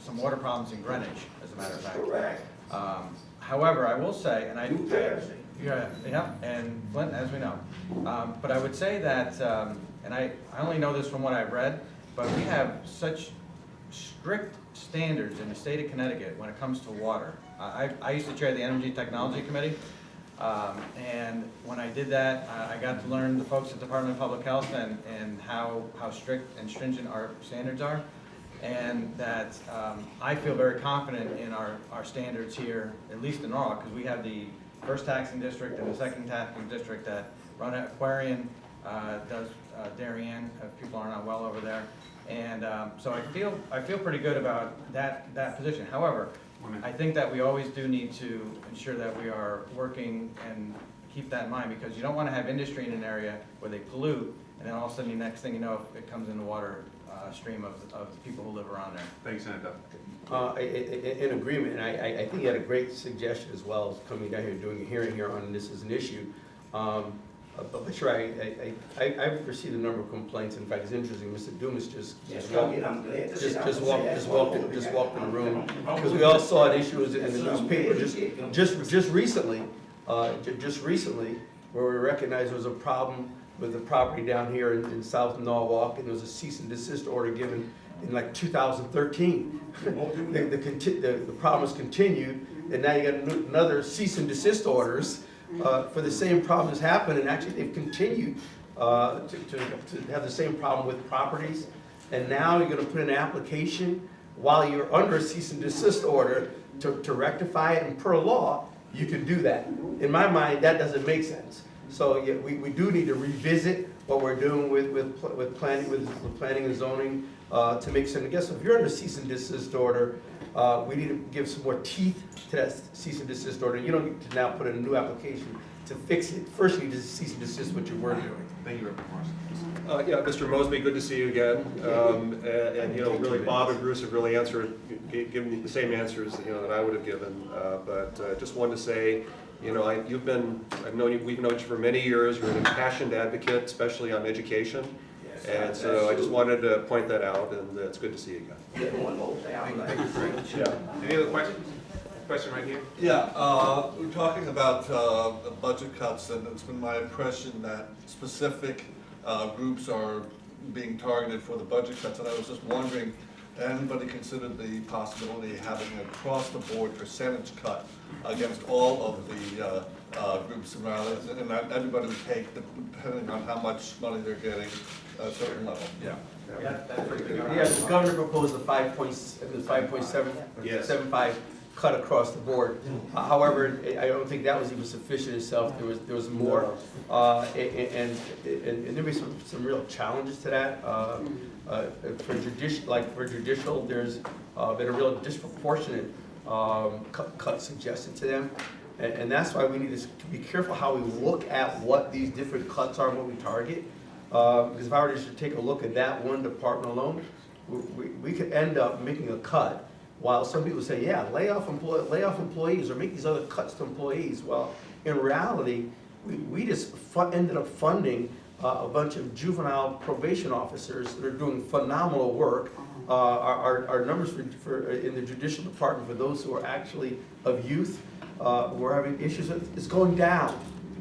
some water problems in Greenwich, as a matter of fact. Correct. However, I will say, and Flint, as we know. But I would say that, and I only know this from what I've read, but we have such strict standards in the state of Connecticut when it comes to water. I used to chair the Energy Technology Committee, and when I did that, I got to learn the folks at the Department of Public Health and how strict and stringent our standards are. And that I feel very confident in our standards here, at least in Norwalk, because we have the first taxing district and the second taxing district that run at Aquarian, does Darien, if people are not well over there. And so I feel pretty good about that position. However, I think that we always do need to ensure that we are working and keep that in mind, because you don't want to have industry in an area where they pollute, and then all of a sudden, the next thing you know, it comes in the water stream of people who live around there. Thanks, Senator. In agreement, and I think you had a great suggestion as well as coming down here and doing a hearing here on this as an issue. But you're right, I've received a number of complaints. In fact, it's interesting, Mr. Dumas just walked in the room, because we all saw an issue in the newspaper just recently, where we recognized there was a problem with the property down here in South Norwalk, and there was a cease and desist order given in like 2013. The problem has continued, and now you got another cease and desist orders for the same problems happen, and actually they've continued to have the same problem with properties. And now you're going to put an application while you're under a cease and desist order to rectify it, and per law you can do that. In my mind, that doesn't make sense. So yeah, we do need to revisit what we're doing with planning and zoning to make sense. I guess if you're under cease and desist order, we need to give some more teeth to that cease and desist order. You don't need to now put in a new application to fix it. First, you need to cease and desist what you were doing. Thank you, Reverend Morrison. Yeah, Mr. Mosby, good to see you again. And really, Bob and Bruce have really given me the same answers that I would have given. But just wanted to say, we've known you for many years. You're an impassioned advocate, especially on education. And so I just wanted to point that out, and it's good to see you again. Get one more thing. Thank you very much. Any other questions? Question right here? Yeah, we're talking about budget cuts, and it's been my impression that specific groups are being targeted for the budget cuts, and I was just wondering, had anybody considered the possibility of having an across-the-board percentage cut against all of the groups and rallies, and that everybody would take, depending on how much money they're getting, a certain level? Yeah. Yeah, the governor proposed a 5.75 cut across the board. However, I don't think that was even sufficient itself. There was more, and there be some real challenges to that. For judicial, there's been a real disproportionate cut suggested to them. And that's why we need to be careful how we look at what these different cuts are, what we target. Because if I were to just take a look at that one department alone, we could end up making a cut, while some people say, yeah, lay off employees or make these other cuts to employees. Well, in reality, we just ended up funding a bunch of juvenile probation officers that are doing phenomenal work. Our numbers for in the judicial department for those who are actually of youth we're having issues with is going down.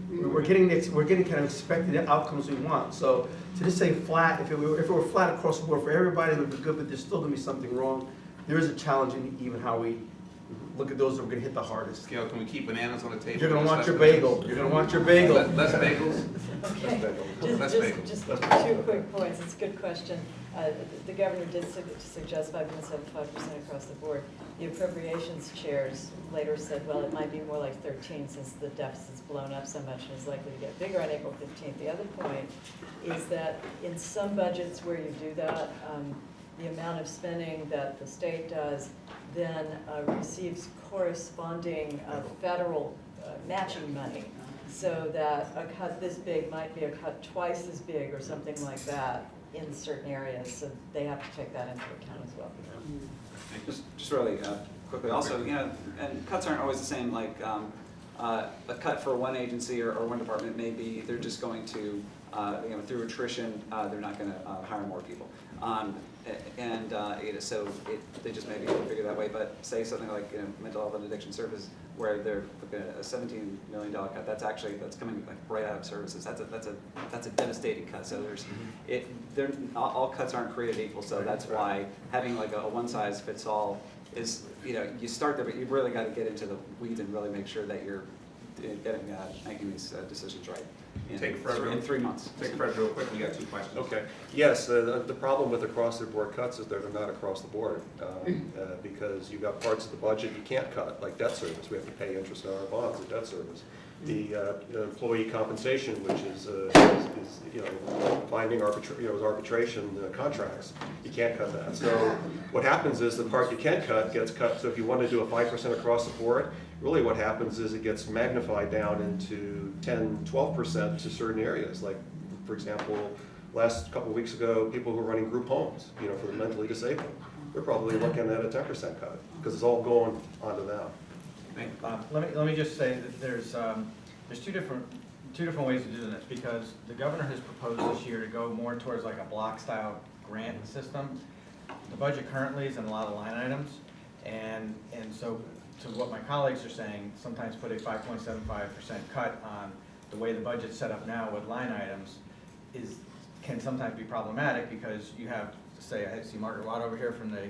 We're getting kind of expected outcomes we want. So to just say flat, if it were flat across the board for everybody, it would be good, but there's still going to be something wrong. There is a challenge in even how we look at those that are going to hit the hardest. Gail, can we keep bananas on the table? You're going to want your bagel. You're going to want your bagel. Less bagels? Okay, Less bagels. just 2 quick points. It's a good question. The governor did suggest 5.75% across the board. The appropriations chairs later said, well, it might be more like 13 since the deficit's blown up so much and is likely to get bigger on April 15th. The other point is that in some budgets where you do that, the amount of spending that the state does then receives corresponding federal matching money, so that a cut this big might be a cut twice as big or something like that in certain areas, so they have to take that into account as well. Just really quickly, also, and cuts aren't always the same, like a cut for one agency or one department may be, they're just going to, through attrition, they're not gonna hire more people. So they just maybe figure that way, but say something like mental health and addiction services, where they're looking at a $17 million cut, that's coming like right out of services. That's a devastating cut. So all cuts aren't created equal. So that's why having like a one size fits all is, you start there, but you've really got to get into the weeds and really make sure that you're making these decisions right. Take Fred in 3 months. Take Fred real quick. We got 2 questions. Okay. Yes, the problem with across-the-board cuts is that they're not across the board, because you've got parts of the budget you can't cut, like debt service. We have to pay interest on our bonds and debt service. The employee compensation, which is binding arbitration contracts, you can't cut that. So what happens is the part you can't cut gets cut. So if you want to do a 5% across the board, really what happens is it gets magnified down into 10, 12% to certain areas. Like, for example, last couple of weeks ago, people who are running group homes, for the mentally disabled, they're probably looking at a 10% cut because it's all going onto them. Let me just say that there's two different ways of doing this, because the governor has proposed this year to go more towards like a block style grant system. The budget currently is in a lot of line items, and so to what my colleagues are saying, sometimes put a 5.75% cut on the way the budget's set up now with line items can sometimes be problematic, because you have, say, I see Margaret Watt over here from the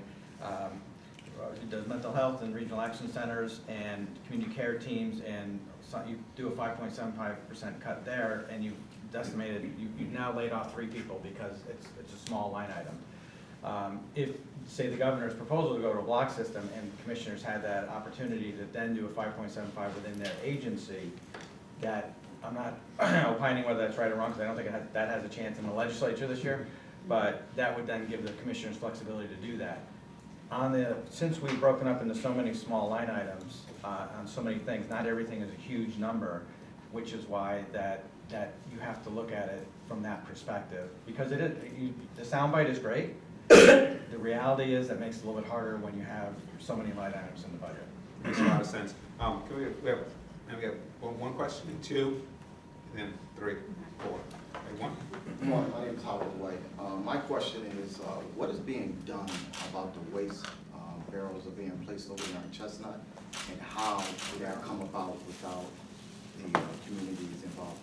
who does mental health and regional action centers and community care teams, and so you do a 5.75% cut there, and you've estimated, you've now laid off 3 people because it's a small line item. If, say, the governor's proposal to go to a block system and commissioners had that opportunity to then do a 5.75 within their agency, that I'm not opining whether that's right or wrong, because I don't think that has a chance in the legislature this year, but that would then give the commissioners flexibility to do that. Since we've broken up into so many small line items on so many things, not everything is a huge number, which is why that you have to look at it from that perspective, because the soundbite is great. The reality is that makes it a little bit harder when you have so many line items in the budget. Makes a lot of sense. We have one question, and 2, and then 3, 4. Okay, 1. Good morning, my name is Howard White. My question is, what is being done about the waste barrels that are being placed over there on Chestnut, and how would that come about without the community's involvement?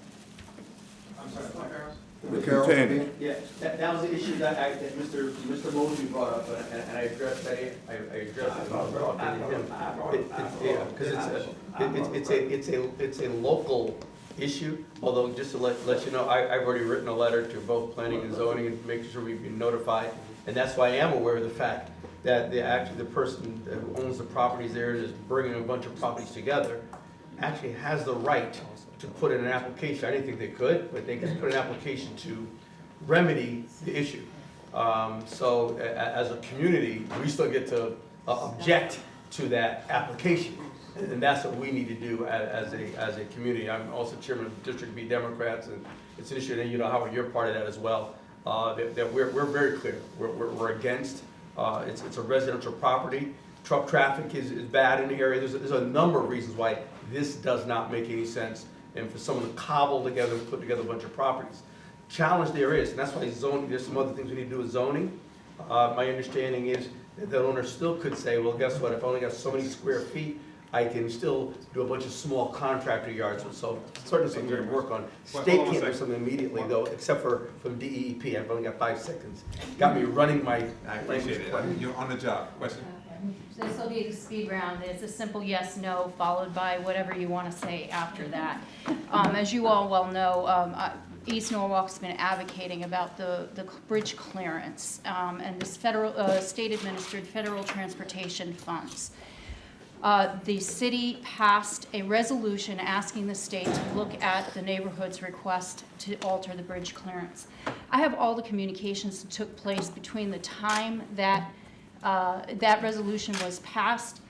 I'm sorry, what barrels? The barrels are being- Yeah, that was the issue that Mr. Mosby brought up, and I addressed that, I addressed it. It's a local issue, although just to let you know, I've already written a letter to both planning and zoning and making sure we've been notified, and that's why I am aware of the fact that the person who owns the properties there and is bringing a bunch of properties together actually has the right to put in an application. I didn't think they could, but they can put an application to remedy the issue. So as a community, we still get to object to that application. And that's what we need to do as a community. I'm also chairman of District B Democrats, and it's an issue, and you know, Howard, you're part of that as well, that we're very clear. We're against, it's a residential property. Truck traffic is bad in the area. There's a number of reasons why this does not make any sense, and for someone to cobble together and put together a bunch of properties. Challenge there is, and that's why zoning, there's some other things we need to do with zoning. My understanding is that the owner still could say, well, guess what, if I only got so many square feet, I can still do a bunch of small contractor yards, so certainly something to work on. State can't do something immediately though, except for from DEP. I've only got 5 seconds. Got me running my. I appreciate it. You're on the job. Question? So this will be the speed round. It's a simple yes, no, followed by whatever you want to say after that. As you all well know, East Norwalk's been advocating about the bridge clearance and this federal, state-administered federal transportation funds. The city passed a resolution asking the state to look at the neighborhood's request to alter the bridge clearance. I have all the communications that took place between the time that that resolution was passed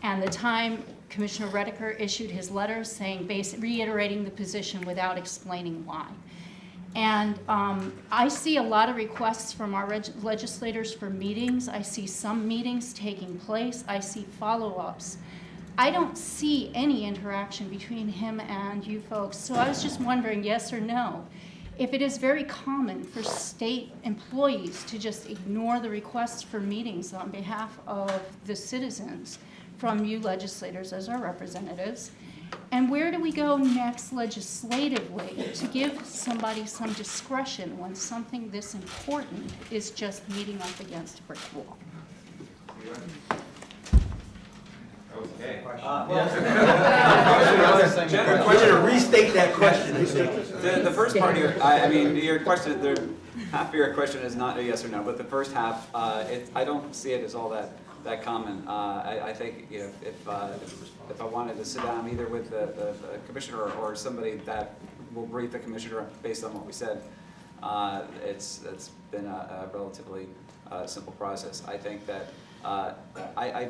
and the time Commissioner Redeker issued his letter saying, reiterating the position without explaining why. And I see a lot of requests from our legislators for meetings. I see some meetings taking place. I see follow-ups. I don't see any interaction between him and you folks. So I was just wondering, yes or no, if it is very common for state employees to just ignore the requests for meetings on behalf of the citizens from you legislators as our representatives. And where do we go next legislatively to give somebody some discretion when something this important is just meeting up against a brick wall? Okay. We're going to restate that question. The first part of your, I mean, your question, half of your question is not a yes or no, but the first half, I don't see it as all that common. I think if I wanted to sit down either with the commissioner or somebody that will brief the commissioner based on what we said, it's been a relatively simple process. I think that I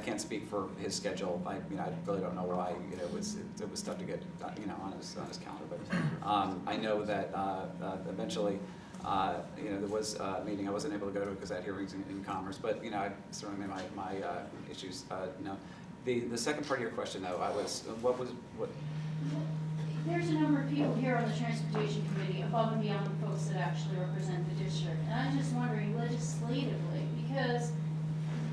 can't speak for his schedule. I really don't know why it was tough to get on his calendar. But I know that eventually there was a meeting I wasn't able to go to because I had hearings in Commerce. But I certainly made my issues known. The second part of your question though, what? There's a number of people here on the Transportation Committee above and beyond the folks that actually represent the district. And I'm just wondering legislatively, because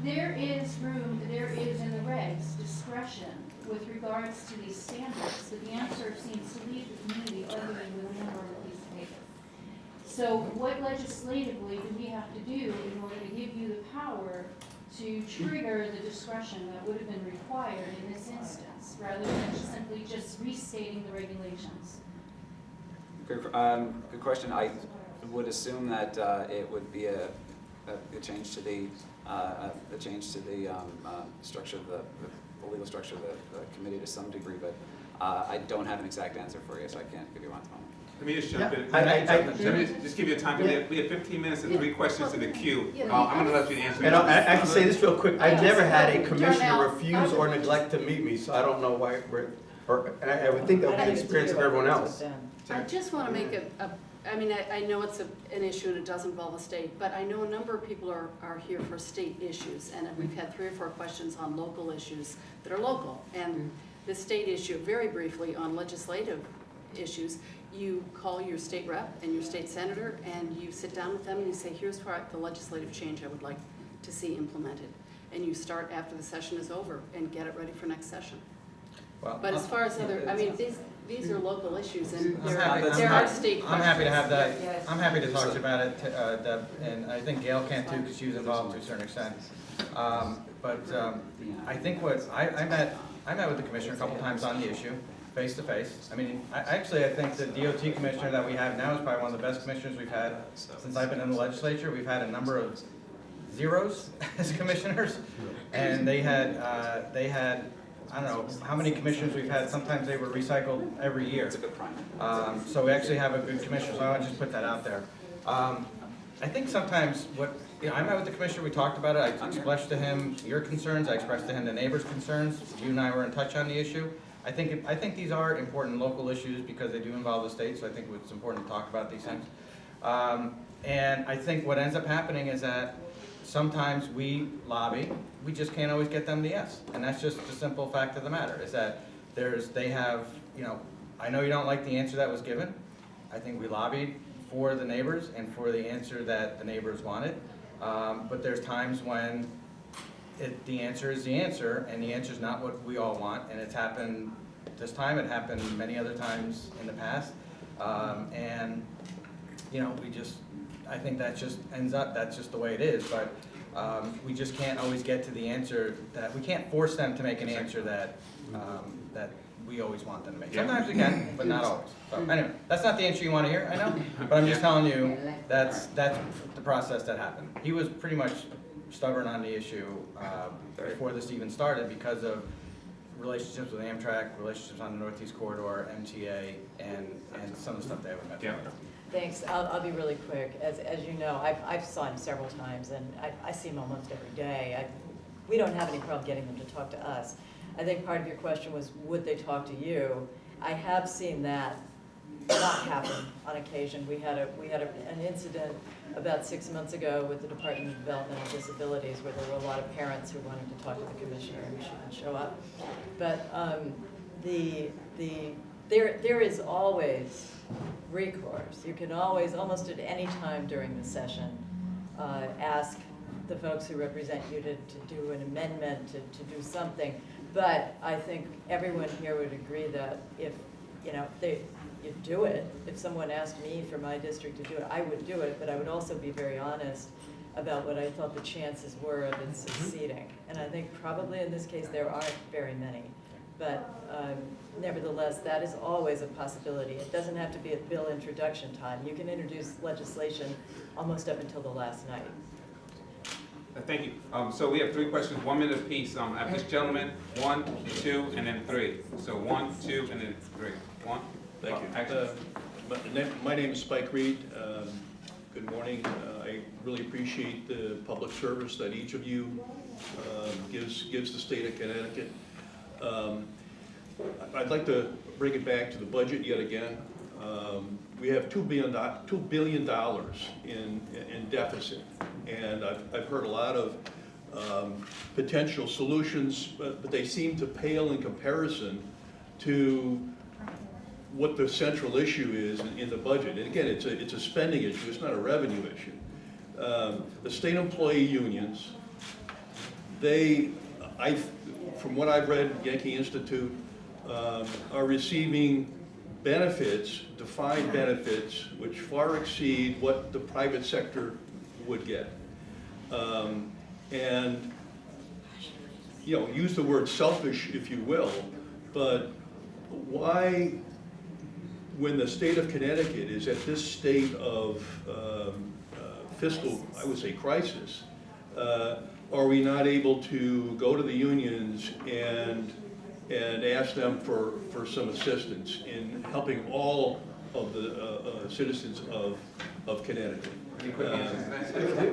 there is room, there is in the regs discretion with regards to these standards, but the answer seems to leave the community arguing with a number of a piece of paper. So what legislatively do we have to do in order to give you the power to trigger the discretion that would have been required in this instance, rather than simply just restating the regulations? Good question. I would assume that it would be a change to the structure of the legal structure of the committee to some degree, but I don't have an exact answer for you, so I can't give you one at the moment. Let me just jump in. Yeah, Let me just give you a time. We have 15 minutes and 3 questions in the queue. I'm going to let you answer. And I can say this real quick. I've never had a commissioner refuse or neglect to meet me, so I don't know why. And I would think that would be the experience of everyone else. I just want to make I mean, I know it's an issue and it does involve the state, but I know a number of people are here for state issues, and we've had 3 or 4 questions on local issues that are local. And the state issue, very briefly, on legislative issues, you call your state rep and your state senator, and you sit down with them and you say, here's the legislative change I would like to see implemented. And you start after the session is over and get it ready for next session. Well, But as far as these are local issues, and I'm there happy- are state questions. I'm happy to have that, Yes. I'm happy to talk to you about it, Deb, and I think Gail can too, because she was involved to a certain extent. I think I met with the commissioner a couple times on the issue, face to face. I mean, I think the DOT commissioner that we have now is probably one of the best commissioners we've had since I've been in the legislature. We've had a number of zeros as commissioners, and they had, I don't know how many commissioners we've had. Sometimes they were recycled every year. It's a good prime. So we actually have a good commissioner, so I want to just put that out there. I think sometimes I met with the commissioner, we talked about it, I expressed to him your concerns, I expressed to him the neighbors' concerns. You and I were in touch on the issue. I think these are important local issues because they do involve the state, so I think it's important to talk about these things. And I think what ends up happening is that sometimes we lobby, we just can't always get them to yes. And that's just the simple fact of the matter, is that they have, I know you don't like the answer that was given. I think we lobbied for the neighbors and for the answer that the neighbors wanted. But there's times when the answer is the answer, and the answer is not what we all want, and it's happened this time, it happened many other times in the past. I think that just ends up, that's just the way it is, but we just can't always get to the answer we can't force them to make an answer that we always want them to make. Sometimes we can, but not always. So anyway, that's not the answer you want to hear, I know, but I'm just telling you, that's the process that happened. He was pretty much stubborn on the issue before this even started because of relationships with Amtrak, relationships on the Northeast Corridor, MTA, and some of the stuff they haven't met. Yeah. Thanks. I'll be really quick. As you know, I've saw him several times, and I see him almost every day. We don't have any problem getting them to talk to us. I think part of your question was, would they talk to you? I have seen that not happen on occasion. We had an incident about 6 months ago with the Department of Developmental Disabilities where there were a lot of parents who wanted to talk to the commissioner and she didn't show up. But there is always recourse. You can always, almost at any time during the session, ask the folks who represent you to do an amendment, to do something. But I think everyone here would agree that if, you do it. If someone asked me for my district to do it, I would do it, but I would also be very honest about what I thought the chances were of it succeeding. And I think probably in this case there aren't very many. But nevertheless, that is always a possibility. It doesn't have to be at bill introduction time. You can introduce legislation almost up until the last night. Thank you. So we have 3 questions, 1 minute apiece. I have this gentleman, 1, 2, and then 3. So 1, 2, and then 3. 1. Thank you. Action. My name is Spike Reed. Good morning. I really appreciate the public service that each of you gives the state of Connecticut. I'd like to bring it back to the budget yet again. We have $2 billion in deficit, and I've heard a lot of potential solutions, but they seem to pale in comparison to what the central issue is in the budget. And again, it's a spending issue, it's not a revenue issue. The state employee unions, from what I've read, Yankee Institute, are receiving benefits, defined benefits, which far exceed what the private sector would get. And, use the word selfish if you will, but why, when the state of Connecticut is at this state of fiscal, I would say, crisis, are we not able to go to the unions and ask them for some assistance in helping all of the citizens of Connecticut?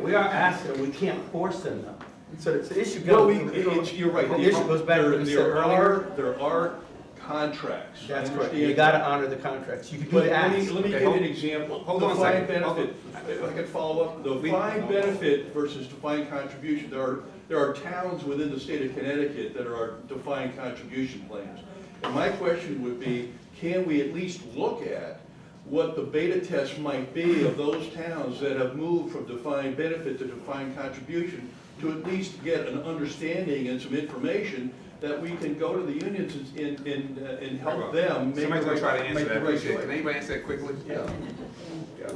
We are asking, we can't force them though. So the issue Well, goes, you're right. the issue goes back to what you said earlier. There are contracts. That's correct. You gotta honor the contracts. You can do But the let ask. me give you an example. Hold on a second. Benefit, if I could follow up, the defined benefit versus defined contribution, there are towns within the state of Connecticut that are defined contribution plans. And my question would be, can we at least look at what the beta test might be of those towns that have moved from defined benefit to defined contribution, to at least get an understanding and some information that we can go to the unions and help them make the Somebody's gonna try to right, answer make that, the right appreciate it. choice. Can anybody answer that quickly? Yeah.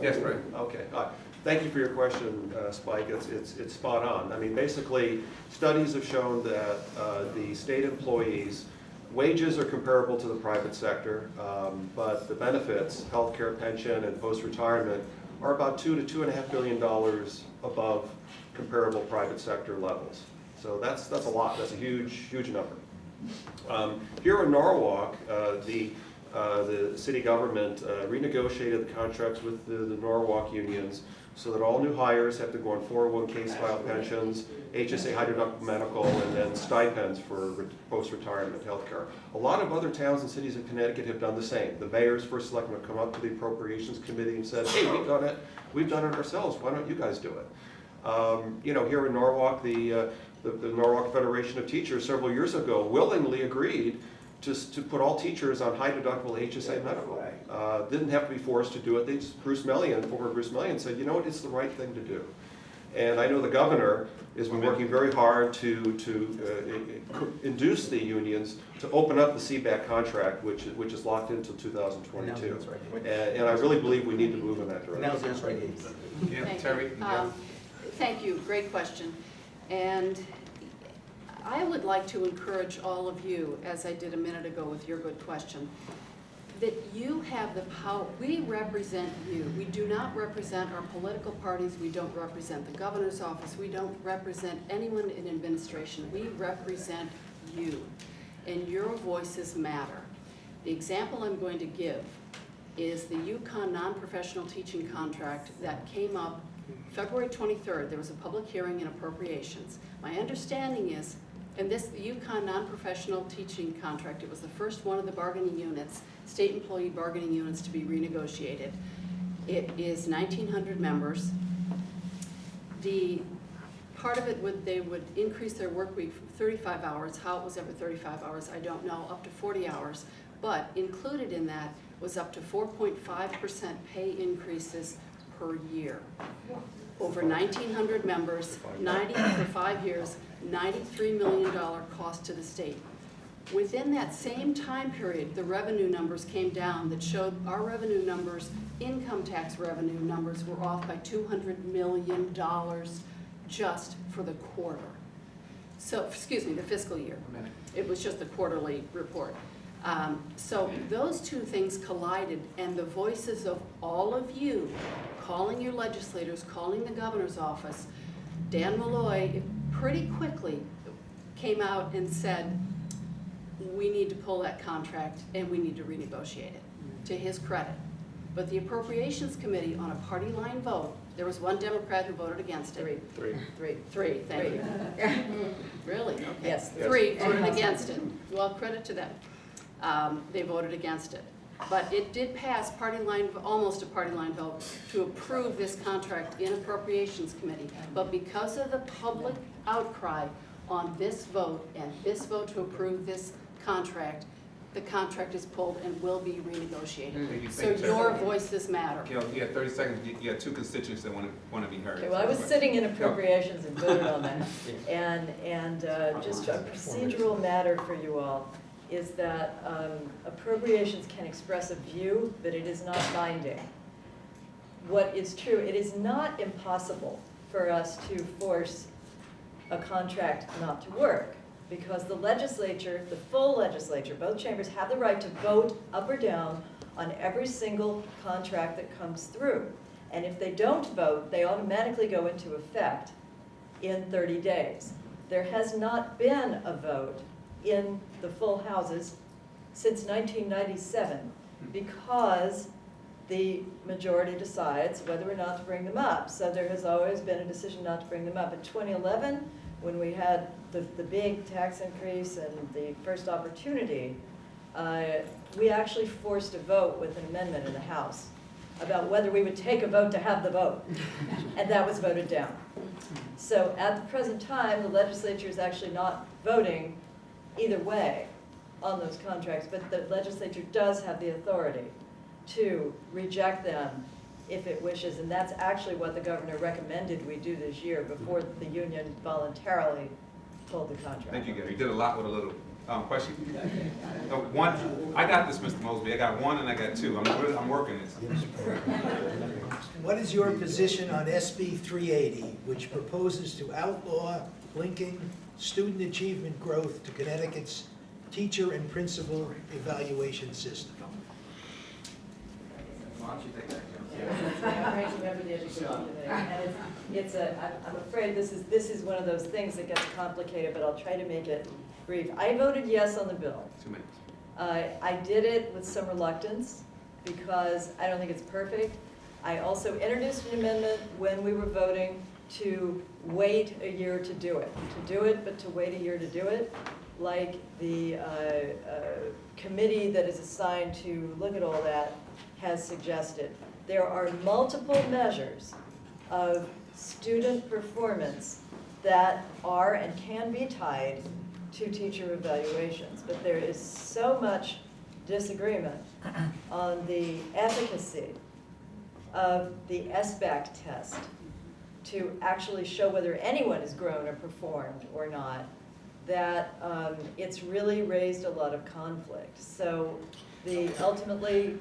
Yes, Fred. Okay. Thank you for your question, Spike. It's spot on. I mean, basically, studies have shown that the state employees' wages are comparable to the private sector, but the benefits, healthcare, pension, and post-retirement, are about $2 to $2.5 billion above comparable private sector levels. So that's a lot. That's a huge number. Here in Norwalk, the city government renegotiated the contracts with the Norwalk unions so that all new hires have to go on 401k style pensions, HSA high deductible medical, and then stipends for post-retirement health care. A lot of other towns and cities in Connecticut have done the same. The mayor's first selectmen have come up to the appropriations committee and said, hey, we've done it ourselves, why don't you guys do it? You know, here in Norwalk, the Norwalk Federation of Teachers several years ago willingly agreed to put all teachers on high deductible HSA medical. Didn't have to be forced to do it. Former Bruce Mellion said, you know what, it's the right thing to do. And I know the governor has been working very hard to induce the unions to open up the CBAC contract, which is locked until 2022. And I really believe we need to move in that direction. Now's the answer I gave. Yeah, Thank Terry? you. Yeah. Thank you, great question. And I would like to encourage all of you, as I did a minute ago with your good question, that you have the power. We represent you. We do not represent our political parties. We don't represent the governor's office. We don't represent anyone in administration. We represent you, and your voices matter. The example I'm going to give is the UConn non-professional teaching contract that came up February 23rd. There was a public hearing in appropriations. My understanding is, and this UConn non-professional teaching contract, it was the first one of the bargaining units, state employee bargaining units, to be renegotiated. It is 1,900 members. The part of it they would increase their work week from 35 hours. How it was ever 35 hours, I don't know, up to 40 hours. But included in that was up to 4.5% pay increases per year. Over 1,900 members, 90 for 5 years, $93 million cost to the state. Within that same time period, the revenue numbers came down that showed our revenue numbers, income tax revenue numbers, were off by $200 million just for the quarter. So, excuse me, the fiscal year. It was just the quarterly report. So those two things collided, and the voices of all of you, calling your legislators, calling the governor's office, Dan Malloy pretty quickly came out and said, we need to pull that contract and we need to renegotiate it, to his credit. But the Appropriations Committee, on a party line vote, there was one Democrat who voted against it. Three, thank you. Really? Okay. Yes. Three voted against it. Well, credit to them. They voted against it. But it did pass almost a party line vote to approve this contract in Appropriations Committee. But because of the public outcry on this vote and this vote to approve this contract, the contract is pulled and will be renegotiated. So your voices matter. Gail, you got 30 seconds. You got two constituents that want to be heard. Okay, well, I was sitting in appropriations and voted on that. And just a procedural matter for you all is that appropriations can express a view, but it is not binding. What is true, it is not impossible for us to force a contract not to work, because the legislature, the full legislature, both chambers have the right to vote up or down on every single contract that comes through. And if they don't vote, they automatically go into effect in 30 days. There has not been a vote in the full houses since 1997 because the majority decides whether or not to bring them up. So there has always been a decision not to bring them up. In 2011, when we had the big tax increase and the first opportunity, we actually forced a vote with an amendment in the House about whether we would take a vote to have the vote, and that was voted down. So at the present time, the legislature is actually not voting either way. on those contracts, but the legislature does have the authority to reject them if it wishes, and that's actually what the governor recommended we do this year before the union voluntarily pulled the contract. Thank you, Gary. You did a lot with a little. Question? One, I got this, Mr. Mosby. I got one and I got two. I'm working this. What is your position on SB 380, which proposes to outlaw linking student achievement growth to Connecticut's teacher and principal evaluation system? Why don't you take that, I'm afraid this is one of those things that gets complicated, but I'll try to make it brief. I voted yes on the bill. 2 minutes. I did it with some reluctance because I don't think it's perfect. I also introduced an amendment when we were voting to wait a year to do it. But to wait a year to do it, like the committee that is assigned to look at all that has suggested. There are multiple measures of student performance that are and can be tied to teacher evaluations, but there is so much disagreement on the efficacy of the SBAC test to actually show whether anyone has grown or performed or not, that it's really raised a lot of conflict. So ultimately,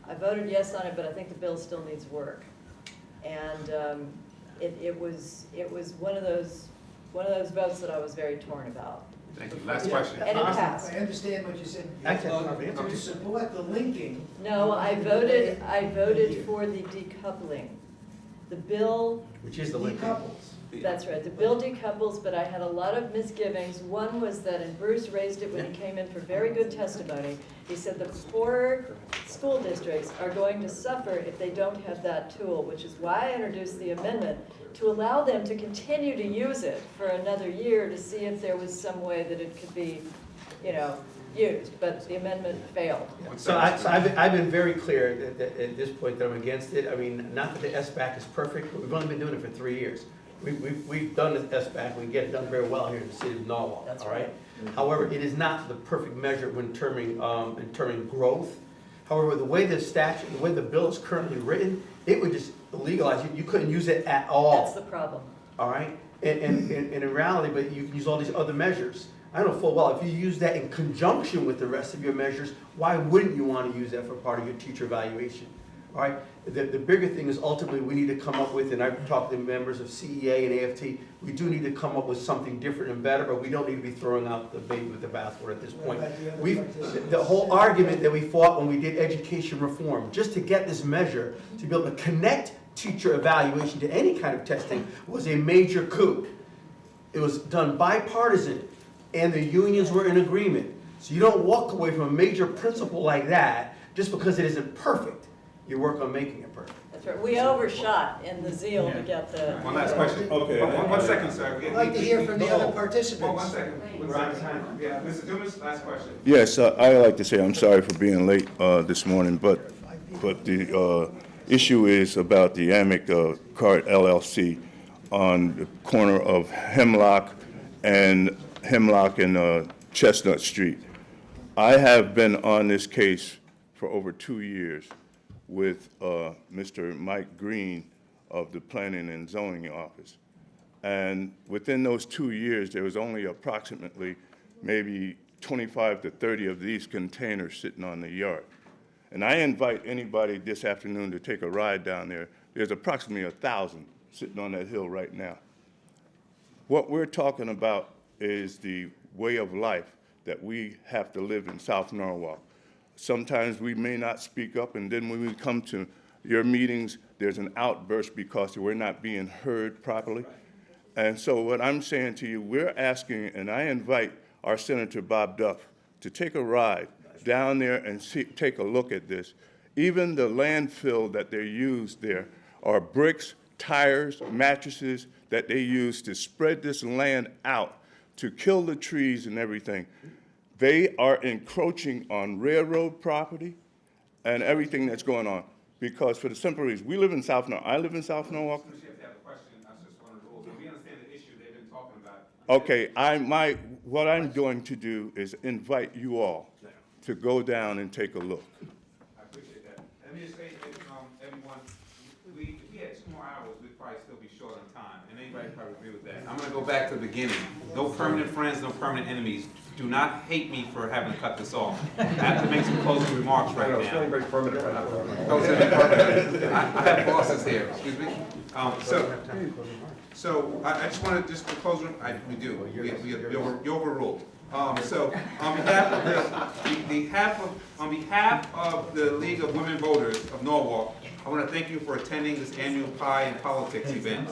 I voted yes on it, but I think the bill still needs work. And it was one of those votes that I was very torn about. Thank you. Last question. And it passed. I understand what you said. Actually, To support the linking. No, I voted for the decoupling. The bill, which is the link. Decouples. that's right, the bill decouples, but I had a lot of misgivings. One was that, and Bruce raised it when he came in for very good testimony, he said the poorer school districts are going to suffer if they don't have that tool, which is why I introduced the amendment to allow them to continue to use it for another year to see if there was some way that it could be, used, but the amendment failed. So I've been very clear that at this point that I'm against it. I mean, not that the SBAC is perfect, but we've only been doing it for 3 years. We've done the SBAC, we get it done very well here in the city of Norwalk, That's all right? right. However, it is not the perfect measure when determining growth. However, the way the statute, the way the bill is currently written, it would just legalize it. You couldn't use it at all. That's the problem. All right? And in reality, but you can use all these other measures. I know full well, if you use that in conjunction with the rest of your measures, why wouldn't you want to use that for part of your teacher evaluation? All right? The bigger thing is ultimately we need to come up with, and I've talked to members of CEA and AFT, we do need to come up with something different and better, but we don't need to be throwing out the baby with the bathwater at this point. The whole argument that we fought when we did education reform, just to get this measure, to be able to connect teacher evaluation to any kind of testing, was a major coup. It was done bipartisan, and the unions were in agreement. So you don't walk away from a major principle like that just because it isn't perfect. You work on making it perfect. That's right. We overshot in the zeal to get the. One last question. Okay. One second, sir. I'd like to hear from the other participants. One second. We're out of time. Yeah, Mr. Dumas, last question. Yes, I'd like to say I'm sorry for being late this morning, but the issue is about the Amic Cart LLC on the corner of Hemlock and Chestnut Street. I have been on this case for over 2 years with Mr. Mike Green of the Planning and Zoning Office. And within those 2 years, there was only approximately maybe 25 to 30 of these containers sitting on the yard. And I invite anybody this afternoon to take a ride down there. There's approximately 1,000 sitting on that hill right now. What we're talking about is the way of life that we have to live in South Norwalk. Sometimes we may not speak up, and then when we come to your meetings, there's an outburst because we're not being heard properly. And so what I'm saying to you, we're asking, and I invite our Senator Bob Duff to take a ride down there and take a look at this. Even the landfill that they use there are bricks, tires, mattresses that they use to spread this land out, to kill the trees and everything. They are encroaching on railroad property and everything that's going on. Because for the simple reason, we live in South Norwalk. I live in South Norwalk. You have to have a question. That's just one of the rules. And we understand the issue they've been talking Okay, what I'm going to do is invite you all to go down and take a look. I appreciate that. Let me just say, everyone, if we had 2 more hours, we'd probably still be short on time, and anybody probably agree with that. I'm gonna go back to the beginning. No permanent friends, no permanent enemies. Do not hate me for having to cut this off. I have to make some closing remarks right now. very permanent. Oh, it's really permanent. I have bosses here, excuse me. So I just want to, just to close, we do, you're overruled. So on behalf of the League of Women Voters of Norwalk, I want to thank you for attending this annual Pie Politics event.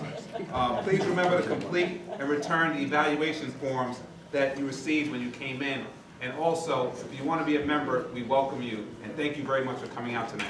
Please remember to complete and return the evaluation forms that you received when you came in. And also, if you want to be a member, we welcome you. And thank you very much for coming out today.